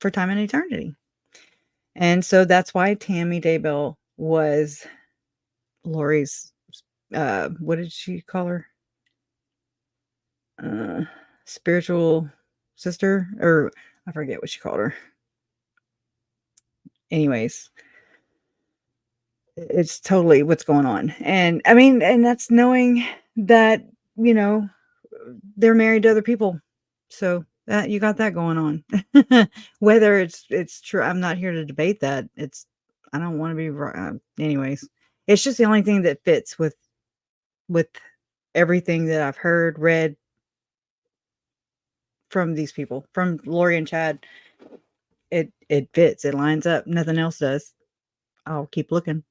for time and eternity. And so that's why Tammy Daybell was Lori's, what did she call her? Spiritual sister, or I forget what she called her. Anyways, it's totally what's going on. And I mean, and that's knowing that, you know, they're married to other people. So that you got that going on. Whether it's true, I'm not here to debate that. I don't want to be right. Anyways, it's just the only thing that fits with everything that I've heard, read from these people, from Lori and Chad. It fits. It lines up. Nothing else does. I'll keep looking.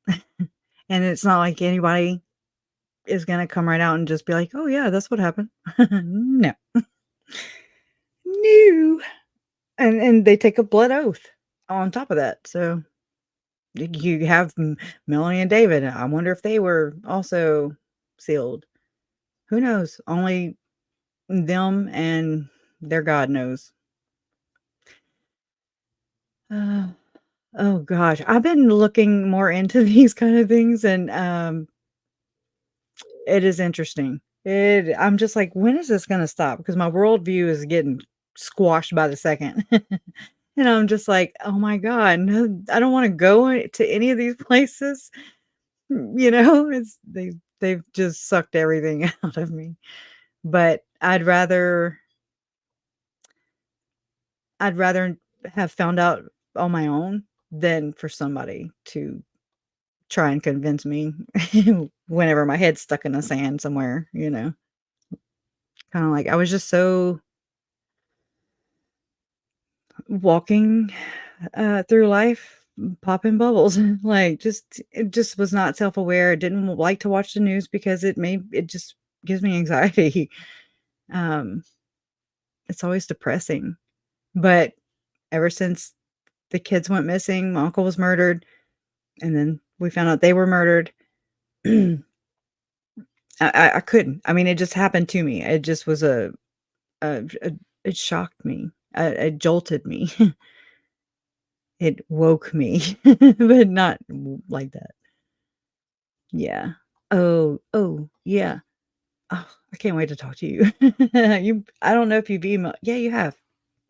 And it's not like anybody is gonna come right out and just be like, "Oh yeah, that's what happened." No. No. And they take a blood oath on top of that. So you have Melanie and David. I wonder if they were also sealed. Who knows? Only them and their God knows. Oh gosh, I've been looking more into these kind of things, and it is interesting. I'm just like, when is this gonna stop? Because my worldview is getting squashed by the second. And I'm just like, oh my God, no, I don't want to go to any of these places. They've just sucked everything out of me. But I'd rather have found out on my own than for somebody to try and convince me whenever my head's stuck in the sand somewhere. Kind of like I was just so walking through life popping bubbles. Like it just was not self-aware. Didn't like to watch the news because it just gives me anxiety. um it's always depressing. But ever since the kids went missing, my uncle was murdered, and then we found out they were murdered. I couldn't. I mean, it just happened to me. It just was it shocked me. It jolted me. It woke me, but not like that. Yeah. Oh, yeah. Oh, I can't wait to talk to you. I don't know if you've emailed. Yeah, you have.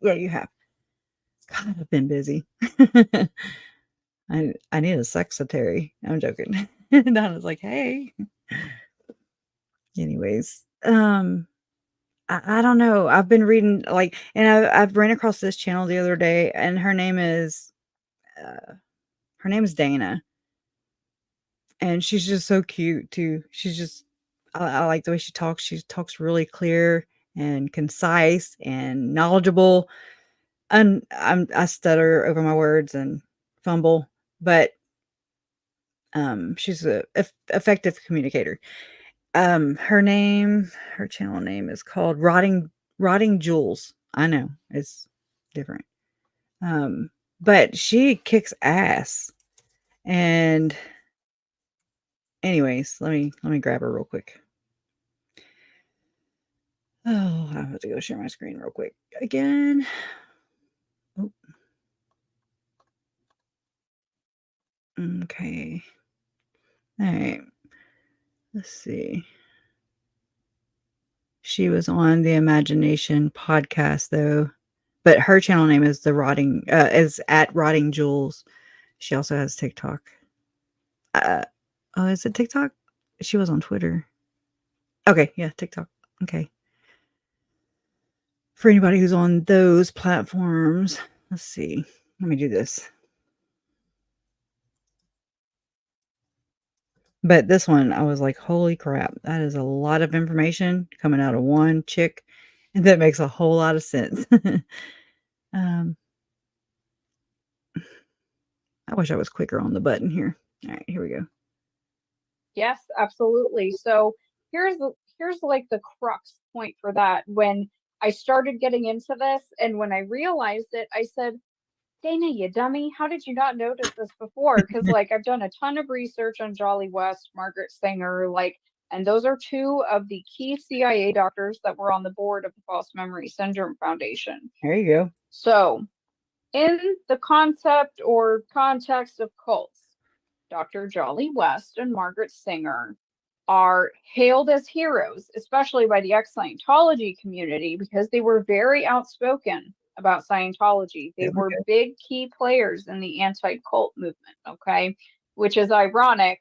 Yeah, you have. God, I've been busy. I need a secretary. I'm joking. Donna's like, hey. Anyways, I don't know. I've been reading and I've ran across this channel the other day, and her name is Dana, and she's just so cute too. I like the way she talks. She talks really clear and concise and knowledgeable. And I stutter over my words and fumble, but she's a effective communicator. Her channel name is called Rotting Jewels. I know it's different. But she kicks ass. And anyways, let me grab her real quick. Oh, I have to go share my screen real quick again. Oh. Okay. All right. Let's see. She was on the Imagination podcast though, but her channel name is is at Rotting Jewels. She also has TikTok. Oh, is it TikTok? She was on Twitter. Okay, yeah, TikTok. Okay. For anybody who's on those platforms, let's see. Let me do this. But this one, I was like, holy crap, that is a lot of information coming out of one chick. And that makes a whole lot of sense. um, I wish I was quicker on the button here. All right, here we go. Yes, absolutely. So here's like the crux point for that. When I started getting into this and when I realized it, I said, Dana, you dummy, how did you not notice this before? Because like I've done a ton of research on Jolly West, Margaret Singer, and those are two of the key CIA doctors that were on the board of the False Memory Syndrome Foundation. There you go. So in the concept or context of cults, Dr. Jolly West and Margaret Singer are hailed as heroes, especially by the ex-Scientology community, because they were very outspoken about Scientology. They were big key players in the anti-cult movement, okay? Which is ironic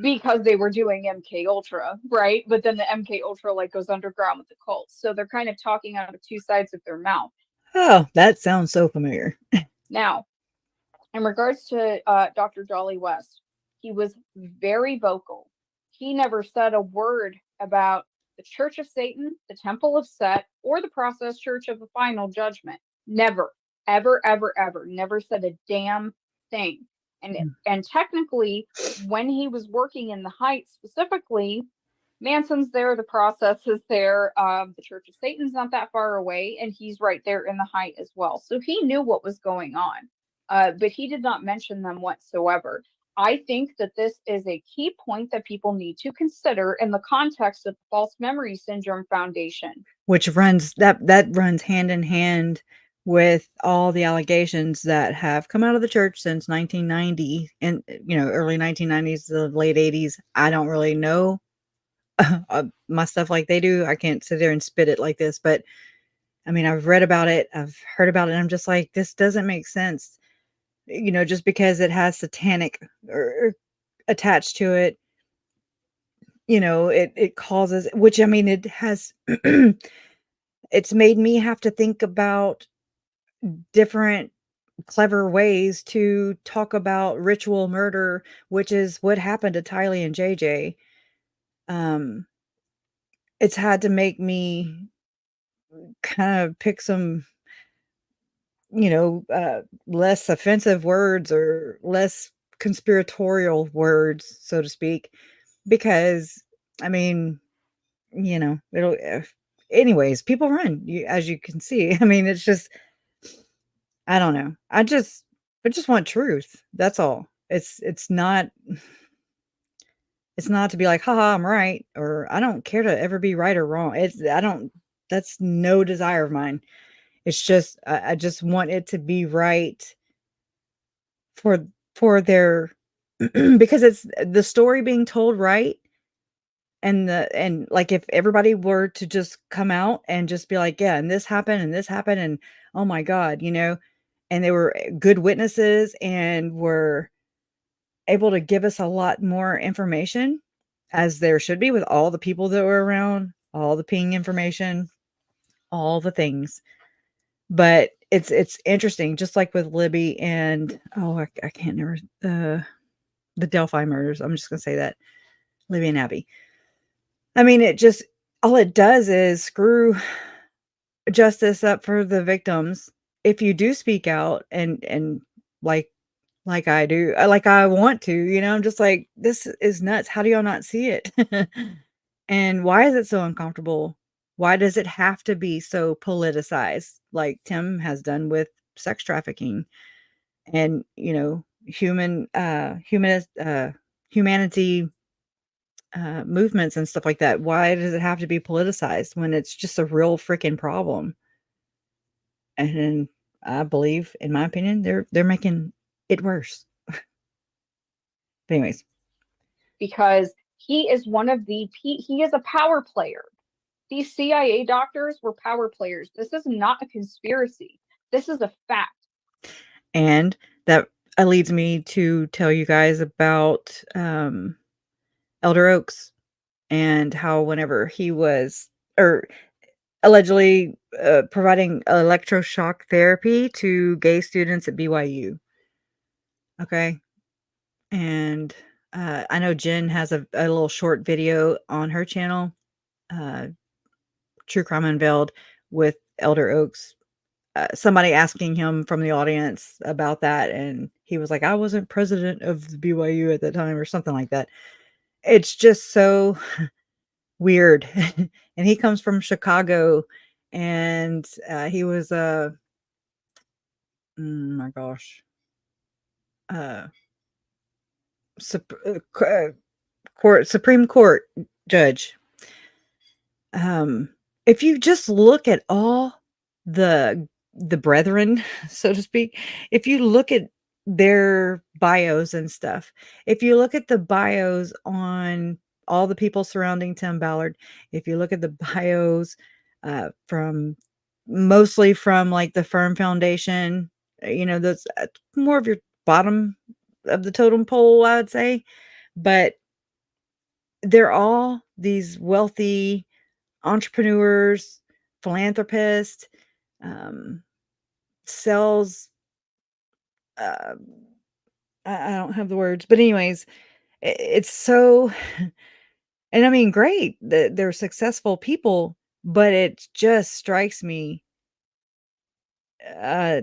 because they were doing MK Ultra, right? But then the MK Ultra goes underground with the cults. So they're kind of talking out of two sides of their mouth. Oh, that sounds so familiar. Now, in regards to Dr. Jolly West, he was very vocal. He never said a word about the Church of Satan, the Temple of Set, or the Process Church of the Final Judgment. Never, ever, ever, ever. Never said a damn thing. And technically, when he was working in the Heights specifically, Manson's there, the Process is there, the Church of Satan's not that far away, and he's right there in the Height as well. So he knew what was going on. But he did not mention them whatsoever. I think that this is a key point that people need to consider in the context of the False Memory Syndrome Foundation, which runs hand in hand with all the allegations that have come out of the church since 1990 and early 1990s, the late 80s. I don't really know my stuff like they do. I can't sit there and spit it like this, but I mean, I've read about it, I've heard about it, and I'm just like, this doesn't make sense. Just because it has satanic or attached to it, it causes, which I mean, it has, it's made me have to think about different clever ways to talk about ritual murder, which is what happened to Tylee and JJ. Um, it's had to make me kind of pick some, less offensive words or less conspiratorial words, so to speak, because I mean, it'll, anyways, people run, as you can see. I mean, it's just, I don't know. I just want truth. That's all. It's not to be like, haha, I'm right, or I don't care to ever be right or wrong. I don't, that's no desire of mine. It's just, I just want it to be right for, their, because it's the story being told right. And like, if everybody were to just come out and just be like, yeah, and this happened and this happened, and oh my God, and they were good witnesses and were able to give us a lot more information, as there should be, with all the people that were around, all the ping information, all the things. But it's interesting, just like with Libby and, oh, I can't remember the Delphi murders. I'm just gonna say that, Libby and Abby. I mean, all it does is screw justice up for the victims. If you do speak out and like I do, like I want to, I'm just like, this is nuts. How do y'all not see it? And why is it so uncomfortable? Why does it have to be so politicized, like Tim has done with sex trafficking and, humanity movements and stuff like that? Why does it have to be politicized when it's just a real freaking problem? And then I believe, in my opinion, they're making it worse. But anyways, because he is he is a power player. These CIA doctors were power players. This is not a conspiracy. This is a fact. and that leads me to tell you guys about Elder Oaks, and how whenever he was, or allegedly, providing electroshock therapy to gay students at BYU. Okay. And I know Jen has a little short video on her channel, uh, True Crime Unveiled, with Elder Oaks. Somebody asking him from the audience about that, and he was like, I wasn't president of the BYU at that time, or something like that. It's just so weird. And he comes from Chicago, and he was my gosh, uh, Supreme Court judge. If you just look at all the brethren, so to speak, if you look at their bios and stuff, if you look at the bios on all the people surrounding Tim Ballard, if you look at the bios from mostly from like the Firm Foundation, those more of your bottom of the totem pole, I would say, but they're all these wealthy entrepreneurs, philanthropists, um, sells. Uh, I don't have the words, but anyways, it's so, and I mean, great that they're successful people, but it just strikes me uh,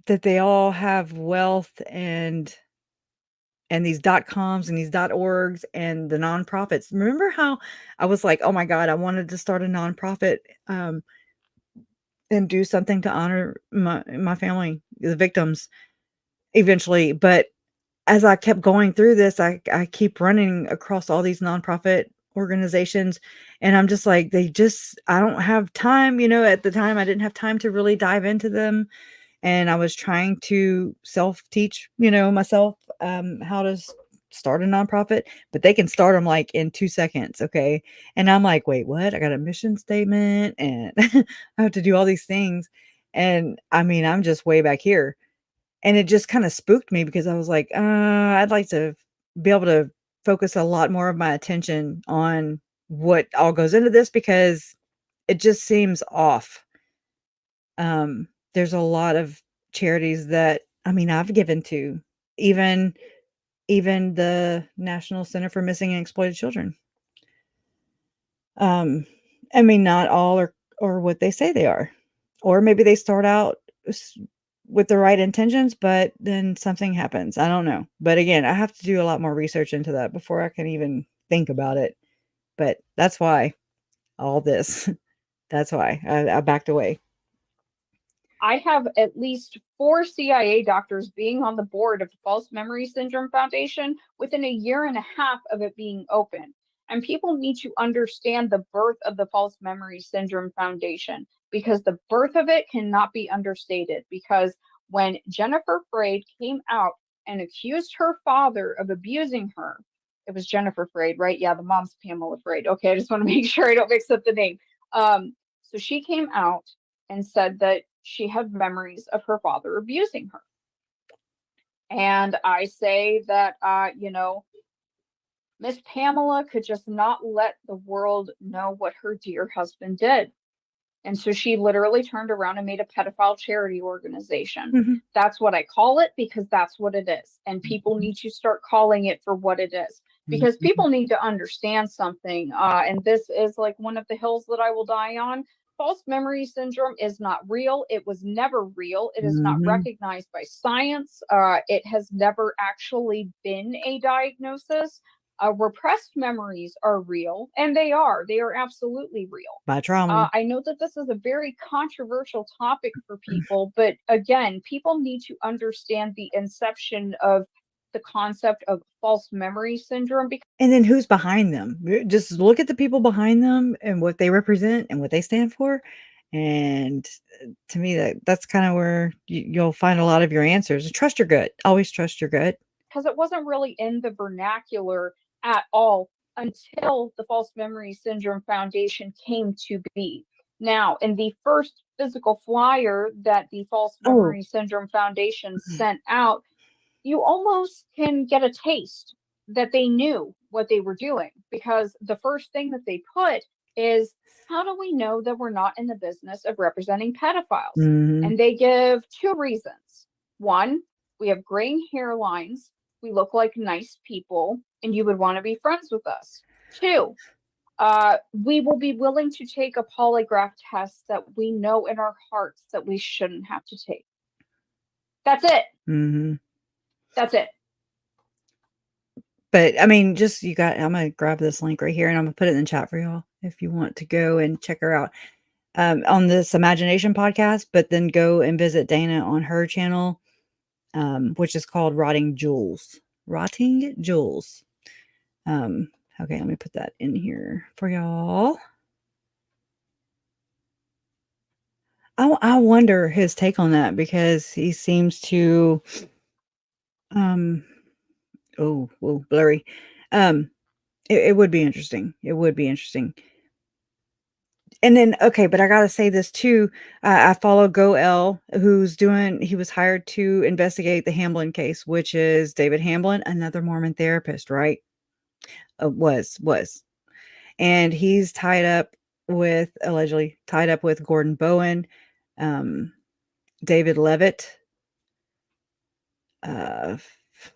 that they all have wealth and these .coms and these .orgs and the nonprofits. Remember how I was like, oh my God, I wanted to start a nonprofit and do something to honor my family, the victims, eventually. But as I kept going through this, I keep running across all these nonprofit organizations, and I'm just like, I don't have time. At the time, I didn't have time to really dive into them, and I was trying to self teach, myself how to start a nonprofit, but they can start them like in 2 seconds, okay? And I'm like, "Wait, what? I got a mission statement and I have to do all these things." And I mean, I'm just way back here. And it just kind of spooked me because I was like, I'd like to be able to focus a lot more of my attention on what all goes into this because it just seems off. There's a lot of charities that I mean I've given to, even the National Center for Missing and Exploited Children. Um, I mean, not all are what they say they are, or maybe they start out with the right intentions, but then something happens. I don't know. But again, I have to do a lot more research into that before I can even think about it. But that's why all this. That's why I backed away. I have at least 4 CIA doctors being on the board of the False Memory Syndrome Foundation within a year and a half of it being open. And people need to understand the birth of the False Memory Syndrome Foundation because the birth of it cannot be understated. Because when Jennifer Freyd came out and accused her father of abusing her, it was Jennifer Freyd, right? Yeah, the mom's Pamela Freyd. Okay, I just want to make sure I don't mix up the name. So she came out and said that she had memories of her father abusing her. And I say that, Miss Pamela could just not let the world know what her dear husband did. And so she literally turned around and made a pedophile charity organization. Mhm. That's what I call it because that's what it is. And people need to start calling it for what it is because Mhm. people need to understand something. And this is like one of the hills that I will die on. False memory syndrome is not real. It was never real. It is not Mhm. recognized by science. It has never actually been a diagnosis. Repressed memories are real, and they are. They are absolutely real. By trauma. I know that this is a very controversial topic for people, but again, people need to understand the inception of the concept of false memory syndrome because And then who's behind them? Just look at the people behind them and what they represent and what they stand for. And to me, that's kind of where you'll find a lot of your answers. Trust your gut. Always trust your gut. it wasn't really in the vernacular at all until the False Memory Syndrome Foundation came to be. Now, in the first physical flyer that the False Oh, Memory Syndrome Foundation sent out, you almost can get a taste that they knew what they were doing because the first thing that they put is how do we know that we're not in the business of representing pedophiles? mhm. And they give 2 reasons. One, we have graying hairlines, we look like nice people, and you would want to be friends with us. 2, we will be willing to take a polygraph test that we know in our hearts that we shouldn't have to take. That's it. Mhm. That's it. But I mean, just I'm gonna grab this link right here and I'm gonna put it in the chat for y'all if you want to go and check her out on this Imagination podcast. But then go and visit Dana on her channel, which is called Rotting Jewels. Rotting Jewels. Um, okay, let me put that in here for y'all. I wonder his take on that because he seems to um blurry. Um, it would be interesting. It would be interesting. And then, okay, but I gotta say this too. I follow Goel, he was hired to investigate the Hamblin case, which is David Hamblin, another Mormon therapist, right? Was. And he's allegedly tied up with Gordon Bowen, um, David Levitt, uh,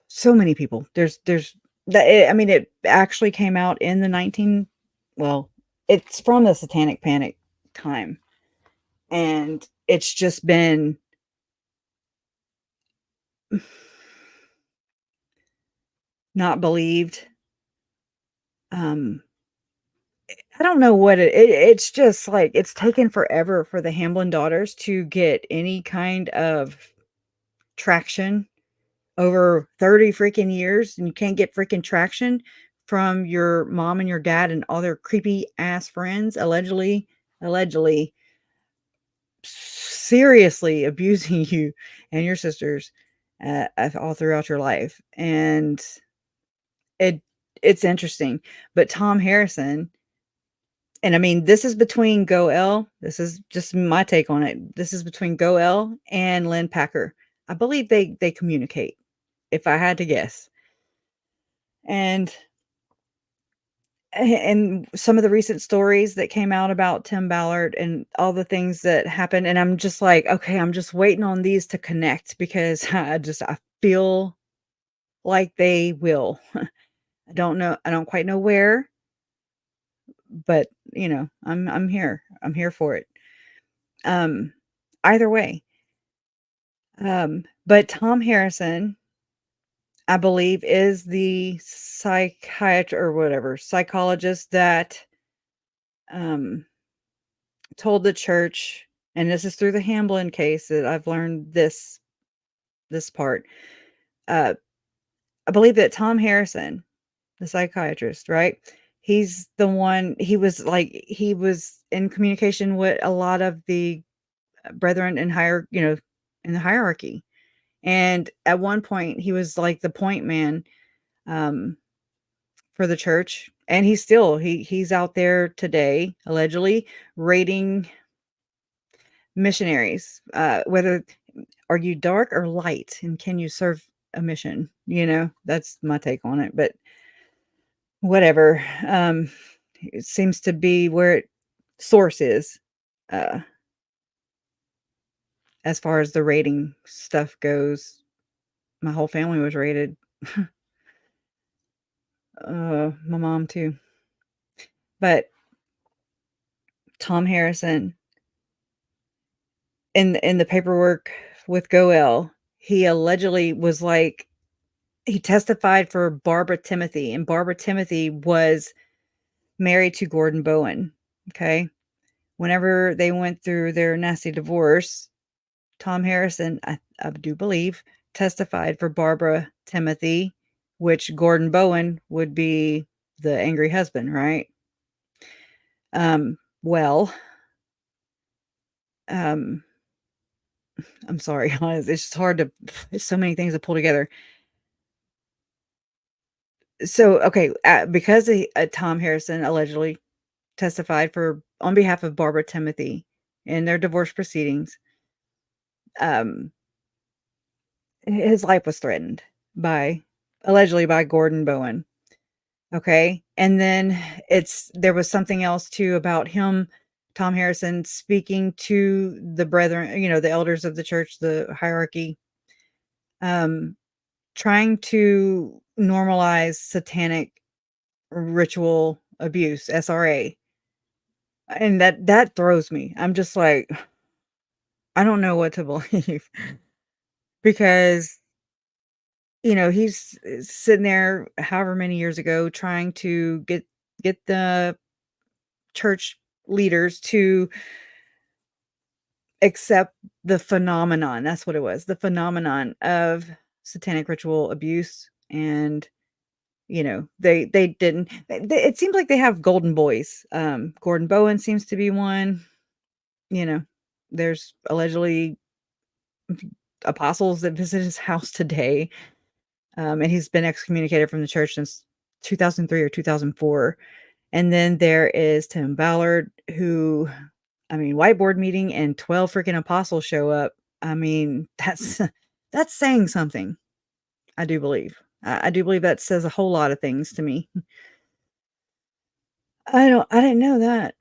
so many people. There's I mean, it actually came out in the well, it's from the Satanic Panic time. And it's just been not believed. Um, I don't know what it's just like it's taken forever for the Hamblin daughters to get any kind of traction over 30 freaking years, and you can't get freaking traction from your mom and your dad and all their creepy ass friends allegedly seriously abusing you and your sisters all throughout your life. And it it's interesting. But Tom Harrison, and I mean, this is between Goel. This is just my take on it. This is between Goel and Lynn Packer. I believe they communicate, if I had to guess. And and some of the recent stories that came out about Tim Ballard and all the things that happened, and I'm just like, okay, I'm just waiting on these to connect because I feel like they will. I don't know. I don't quite know where, but I'm here. I'm here for it. Um, Either way. But Tom Harrison, I believe, is the psychiatrist or whatever psychologist that um told the church, and this is through the Hamblin case that I've learned this part. Uh, I believe that Tom Harrison, the psychiatrist, right? He's the one. He was in communication with a lot of the brethren in in the hierarchy. And at one point, he was like the point man um, for the church, and he's out there today, allegedly rating missionaries. Whether are you dark or light, and can you serve a mission? That's my take on it. But whatever, it seems to be where source is. Uh, as far as the rating stuff goes, my whole family was rated. My mom too. But Tom Harrison, in the paperwork with Goel, he allegedly was like, he testified for Barbara Timothy, and Barbara Timothy was married to Gordon Bowen. Okay. Whenever they went through their nasty divorce, Tom Harrison, I do believe, testified for Barbara Timothy, which Gordon Bowen would be the angry husband, right? Well, um, I'm sorry, it's just hard to. There's so many things to pull together. So, okay, because Tom Harrison allegedly testified for on behalf of Barbara Timothy in their divorce proceedings, um, his life was threatened allegedly by Gordon Bowen. Okay. And then there was something else too about him, Tom Harrison, speaking to the brethren, the elders of the church, the hierarchy, um, trying to normalize satanic ritual abuse, SRA. And that throws me. I'm just like, I don't know what to believe because he's sitting there however many years ago trying to get the church leaders to accept the phenomenon. That's what it was. The phenomenon of satanic ritual abuse. And they didn't. It seems like they have golden boys. Gordon Bowen seems to be one. There's allegedly apostles that visit his house today. And he's been excommunicated from the church since 2003 or 2004. And then there is Tim Ballard, who, I mean, whiteboard meeting and 12 freaking apostles show up. I mean, that's saying something. I do believe. I do believe that says a whole lot of things to me. I didn't know that.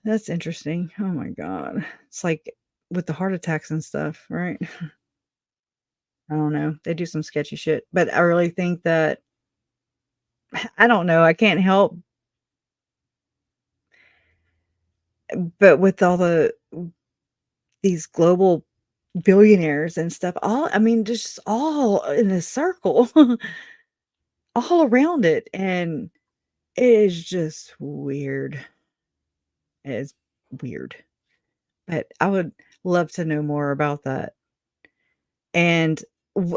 That's interesting. Oh my God. It's like with the heart attacks and stuff, right? I don't know. They do some sketchy shit, but I really think that I don't know. I can't help but with all these global billionaires and stuff, I mean, just all in a circle, all around it, and it is just weird. It is weird, but I would love to know more about that. And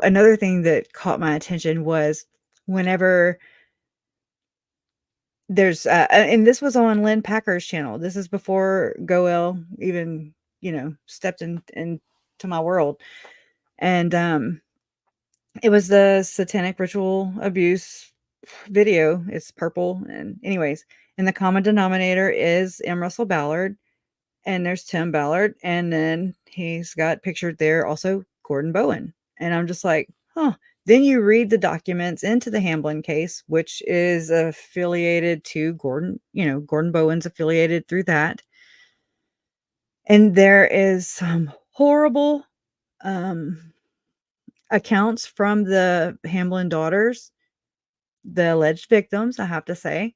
another thing that caught my attention was whenever and this was on Lynn Packer's channel. This is before Goel even, stepped into my world. And it was the satanic ritual abuse video. It's purple. And anyways, and the common denominator is M. Russell Ballard, and there's Tim Ballard, and then he's got pictured there also Gordon Bowen. And I'm just like, huh. Then you read the documents into the Hamblin case, which is affiliated to Gordon, Gordon Bowen's affiliated through that. And there is some horrible accounts from the Hamblin daughters, the alleged victims, I have to say,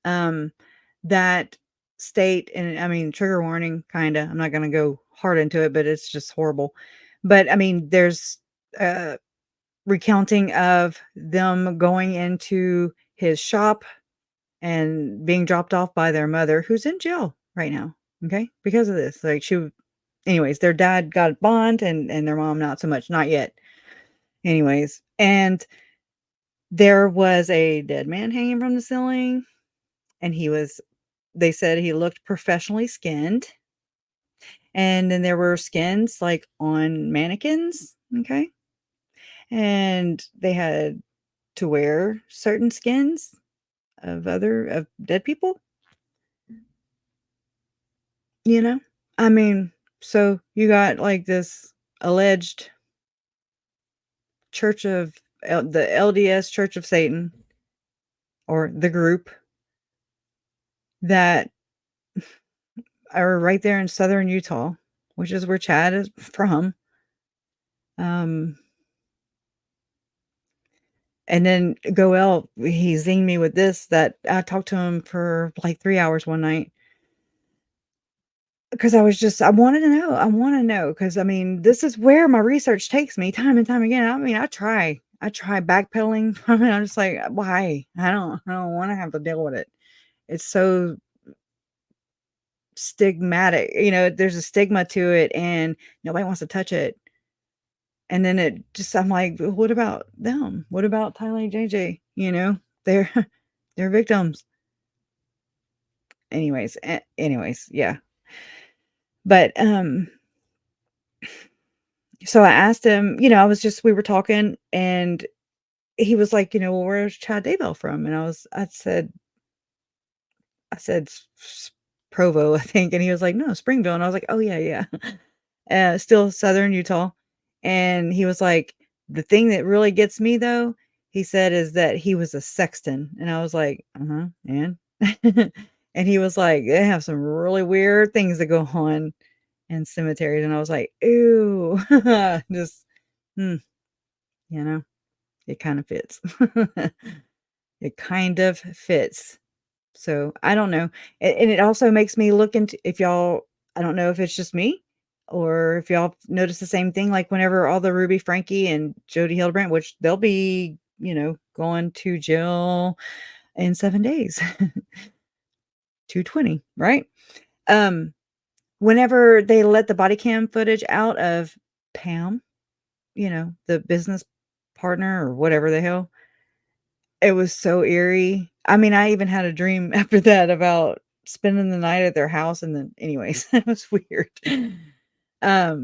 that state, and I mean, trigger warning, kind of. I'm not going to go hard into it, but it's just horrible. But I mean, there's recounting of them going into his shop and being dropped off by their mother, who's in jail right now. Okay, because of this, like anyways, their dad got a bond, and their mom not so much, not yet. Anyways, and there was a dead man hanging from the ceiling, and they said he looked professionally skinned. And then there were skins like on mannequins, okay? And they had to wear certain skins of dead people. I mean, so you got like this alleged the LDS Church of Satan, or the group, that are right there in southern Utah, which is where Chad is from. And then Goel, he zinged me with this, that I talked to him for like 3 hours one night. Because I wanted to know. I want to know, because I mean, this is where my research takes me time and time again. I mean, I try backpedaling from it. I'm just like, why? I don't want to have to deal with it. It's so stigmatic. There's a stigma to it, and nobody wants to touch it. And then I'm like, what about them? What about Tyler and JJ? They're they're victims. Anyways, yeah. But so I asked him, we were talking, and he was like, well, where's Chad Daybell from? And I said Provo, I think. And he was like, no, Springville. And I was like, oh yeah. Still southern Utah. And he was like, the thing that really gets me though, he said, is that he was a sexton. And I was like, and and he was like, they have some really weird things that go on in cemeteries. And I was like, ew. Just it kind of fits. It kind of fits. So I don't know. And it also makes me look into, if y'all, I don't know if it's just me, or if y'all notice the same thing, like whenever all the Ruby Frankie and Jody Hildebrandt, which they'll be, going to jail in 7 days, 220, right? Whenever they let the body cam footage out of Pam, the business partner or whatever the hell, it was so eerie. I mean, I even had a dream after that about spending the night at their house, and then anyways, it was weird. Yeah.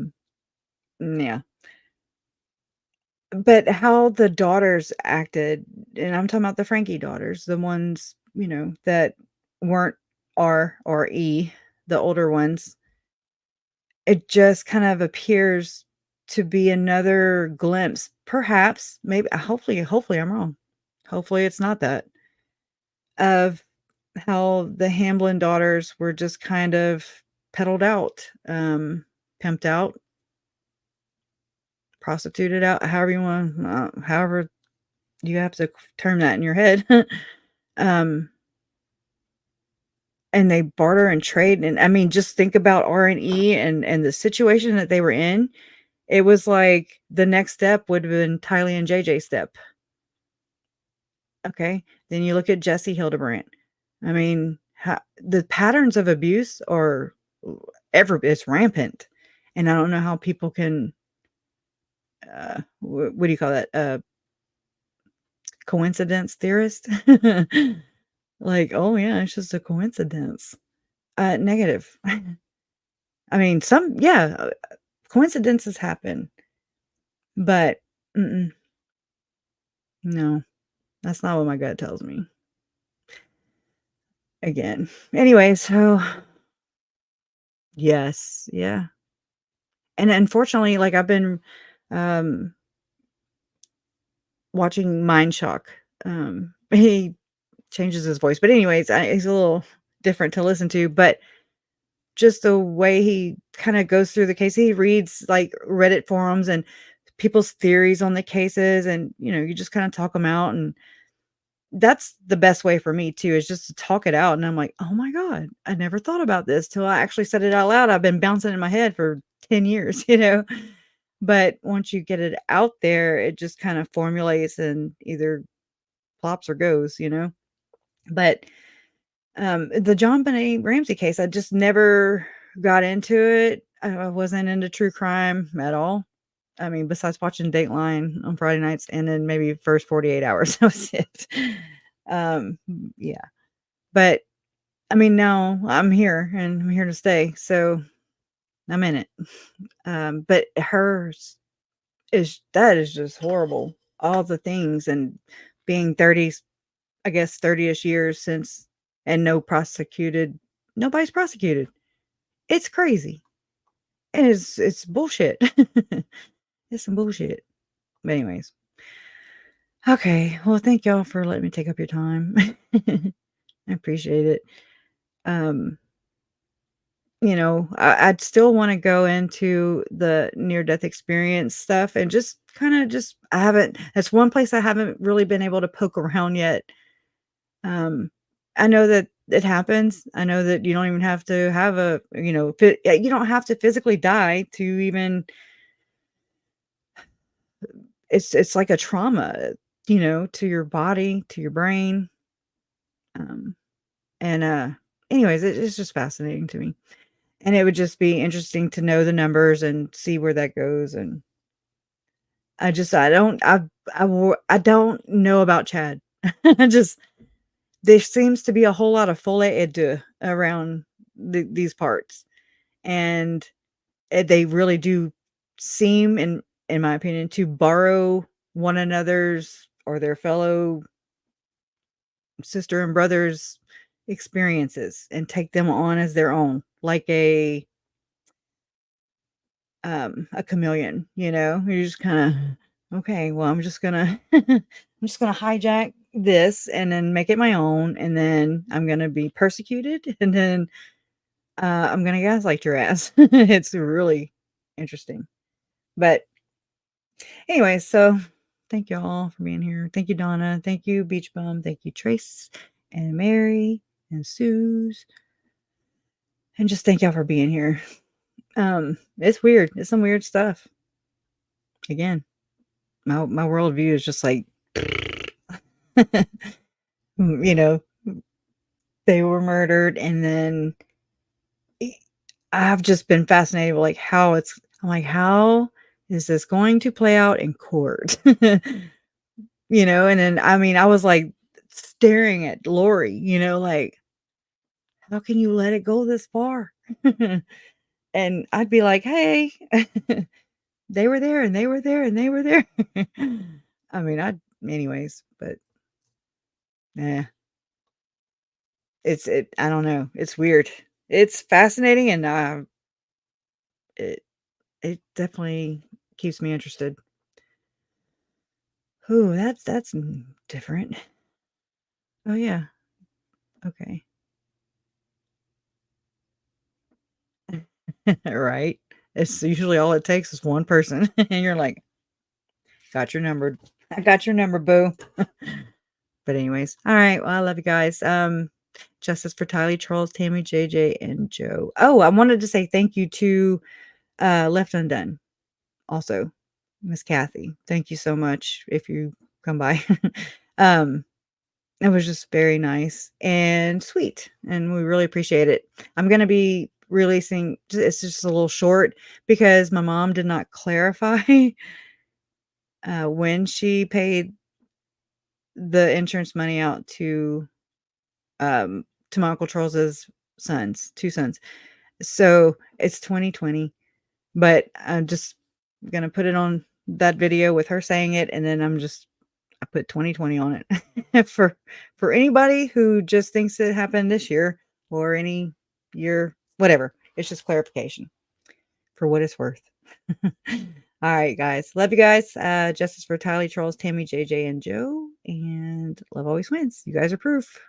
But how the daughters acted, and I'm talking about the Frankie daughters, the ones, that weren't R or E, the older ones, it just kind of appears to be another glimpse, perhaps, maybe, hopefully I'm wrong. Hopefully it's not that, of how the Hamblin daughters were just kind of peddled out, pimped out, prostituted out, however you have to term that in your head. And they barter and trade. And I mean, just think about R&E and the situation that they were in. It was like the next step would have been Tylee and JJ step. Okay. Then you look at Jesse Hildebrandt. I mean, the patterns of abuse are it's rampant. And I don't know how people can, what do you call that? Coincidence theorist? Like, oh yeah, it's just a coincidence. Negative. I mean, coincidences happen, but no. That's not what my gut tells me. Again. Anyway, so yes, yeah. And unfortunately, like I've been um watching Mind Shock. He changes his voice, but anyways, he's a little different to listen to, but just the way he kind of goes through the case, he reads like Reddit forums and people's theories on the cases, and you just kind of talk them out, and that's the best way for me too, is just to talk it out. And I'm like, oh my god, I never thought about this till I actually said it out loud. I've been bouncing in my head for 10 years, but once you get it out there, it just kind of formulates and either plops or goes. But the John Benet Ramsey case, I just never got into it. I wasn't into true crime at all. I mean, besides watching Dateline on Friday nights and then maybe first 48 hours, that was it. Um, yeah. But I mean, now I'm here and I'm here to stay. So I'm in it. But hers that is just horrible. All the things, and being 30, I guess 30ish years since, and nobody's prosecuted. It's crazy. And it's bullshit. It's some bullshit. But anyways. Okay. Well, thank y'all for letting me take up your time. I appreciate it. Um, I'd still want to go into the near death experience stuff and just I haven't, that's one place I haven't really been able to poke around yet. I know that it happens. I know that you don't even have to have you don't have to physically die to even, it's like a trauma, to your body, to your brain. Um, and anyways, it's just fascinating to me. And it would just be interesting to know the numbers and see where that goes. And I don't know about Chad. I just, there seems to be a whole lot of folie et deux around these parts. And they really do seem, in my opinion, to borrow one another's or their fellow sister and brothers' experiences and take them on as their own, like a chameleon. You're just kind of, okay, well, I'm just gonna I'm just gonna hijack this and then make it my own, and then I'm gonna be persecuted, and then I'm gonna gaslight your ass. It's really interesting. But anyway, so thank you all for being here. Thank you, Donna. Thank you, Beach Bum. Thank you, Trace and Mary and Suze. And just thank y'all for being here. It's weird. It's some weird stuff. Again, my worldview is just like, you know, they were murdered, and then I've just been fascinated with I'm like, how is this going to play out in court? And then, I mean, I was like staring at Lori, like, how can you let it go this far? And I'd be like, hey, they were there and they were there and they were there. I mean, anyways, but yeah, I don't know. It's weird. It's fascinating, and it definitely keeps me interested. Ooh, that's different. Oh yeah. Okay. Right. It's usually all it takes is one person, and you're like, got your number. I got your number, boo. But anyways, all right. Well, I love you guys. Justice for Tylee, Charles, Tammy, JJ, and Joe. Oh, I wanted to say thank you to Left Undone. Also, Miss Kathy. Thank you so much if you come by. um, it was just very nice and sweet, and we really appreciate it. I'm gonna be releasing. It's just a little short because my mom did not clarify when she paid the insurance money out to my Uncle Charles's sons, 2 sons. So it's 2020, but I'm just gonna put it on that video with her saying it, and then I put 2020 on it for anybody who just thinks it happened this year or any year, whatever. It's just clarification for what it's worth. All right, guys. Love you guys. Justice for Tylee, Charles, Tammy, JJ, and Joe. And love always wins. You guys are proof.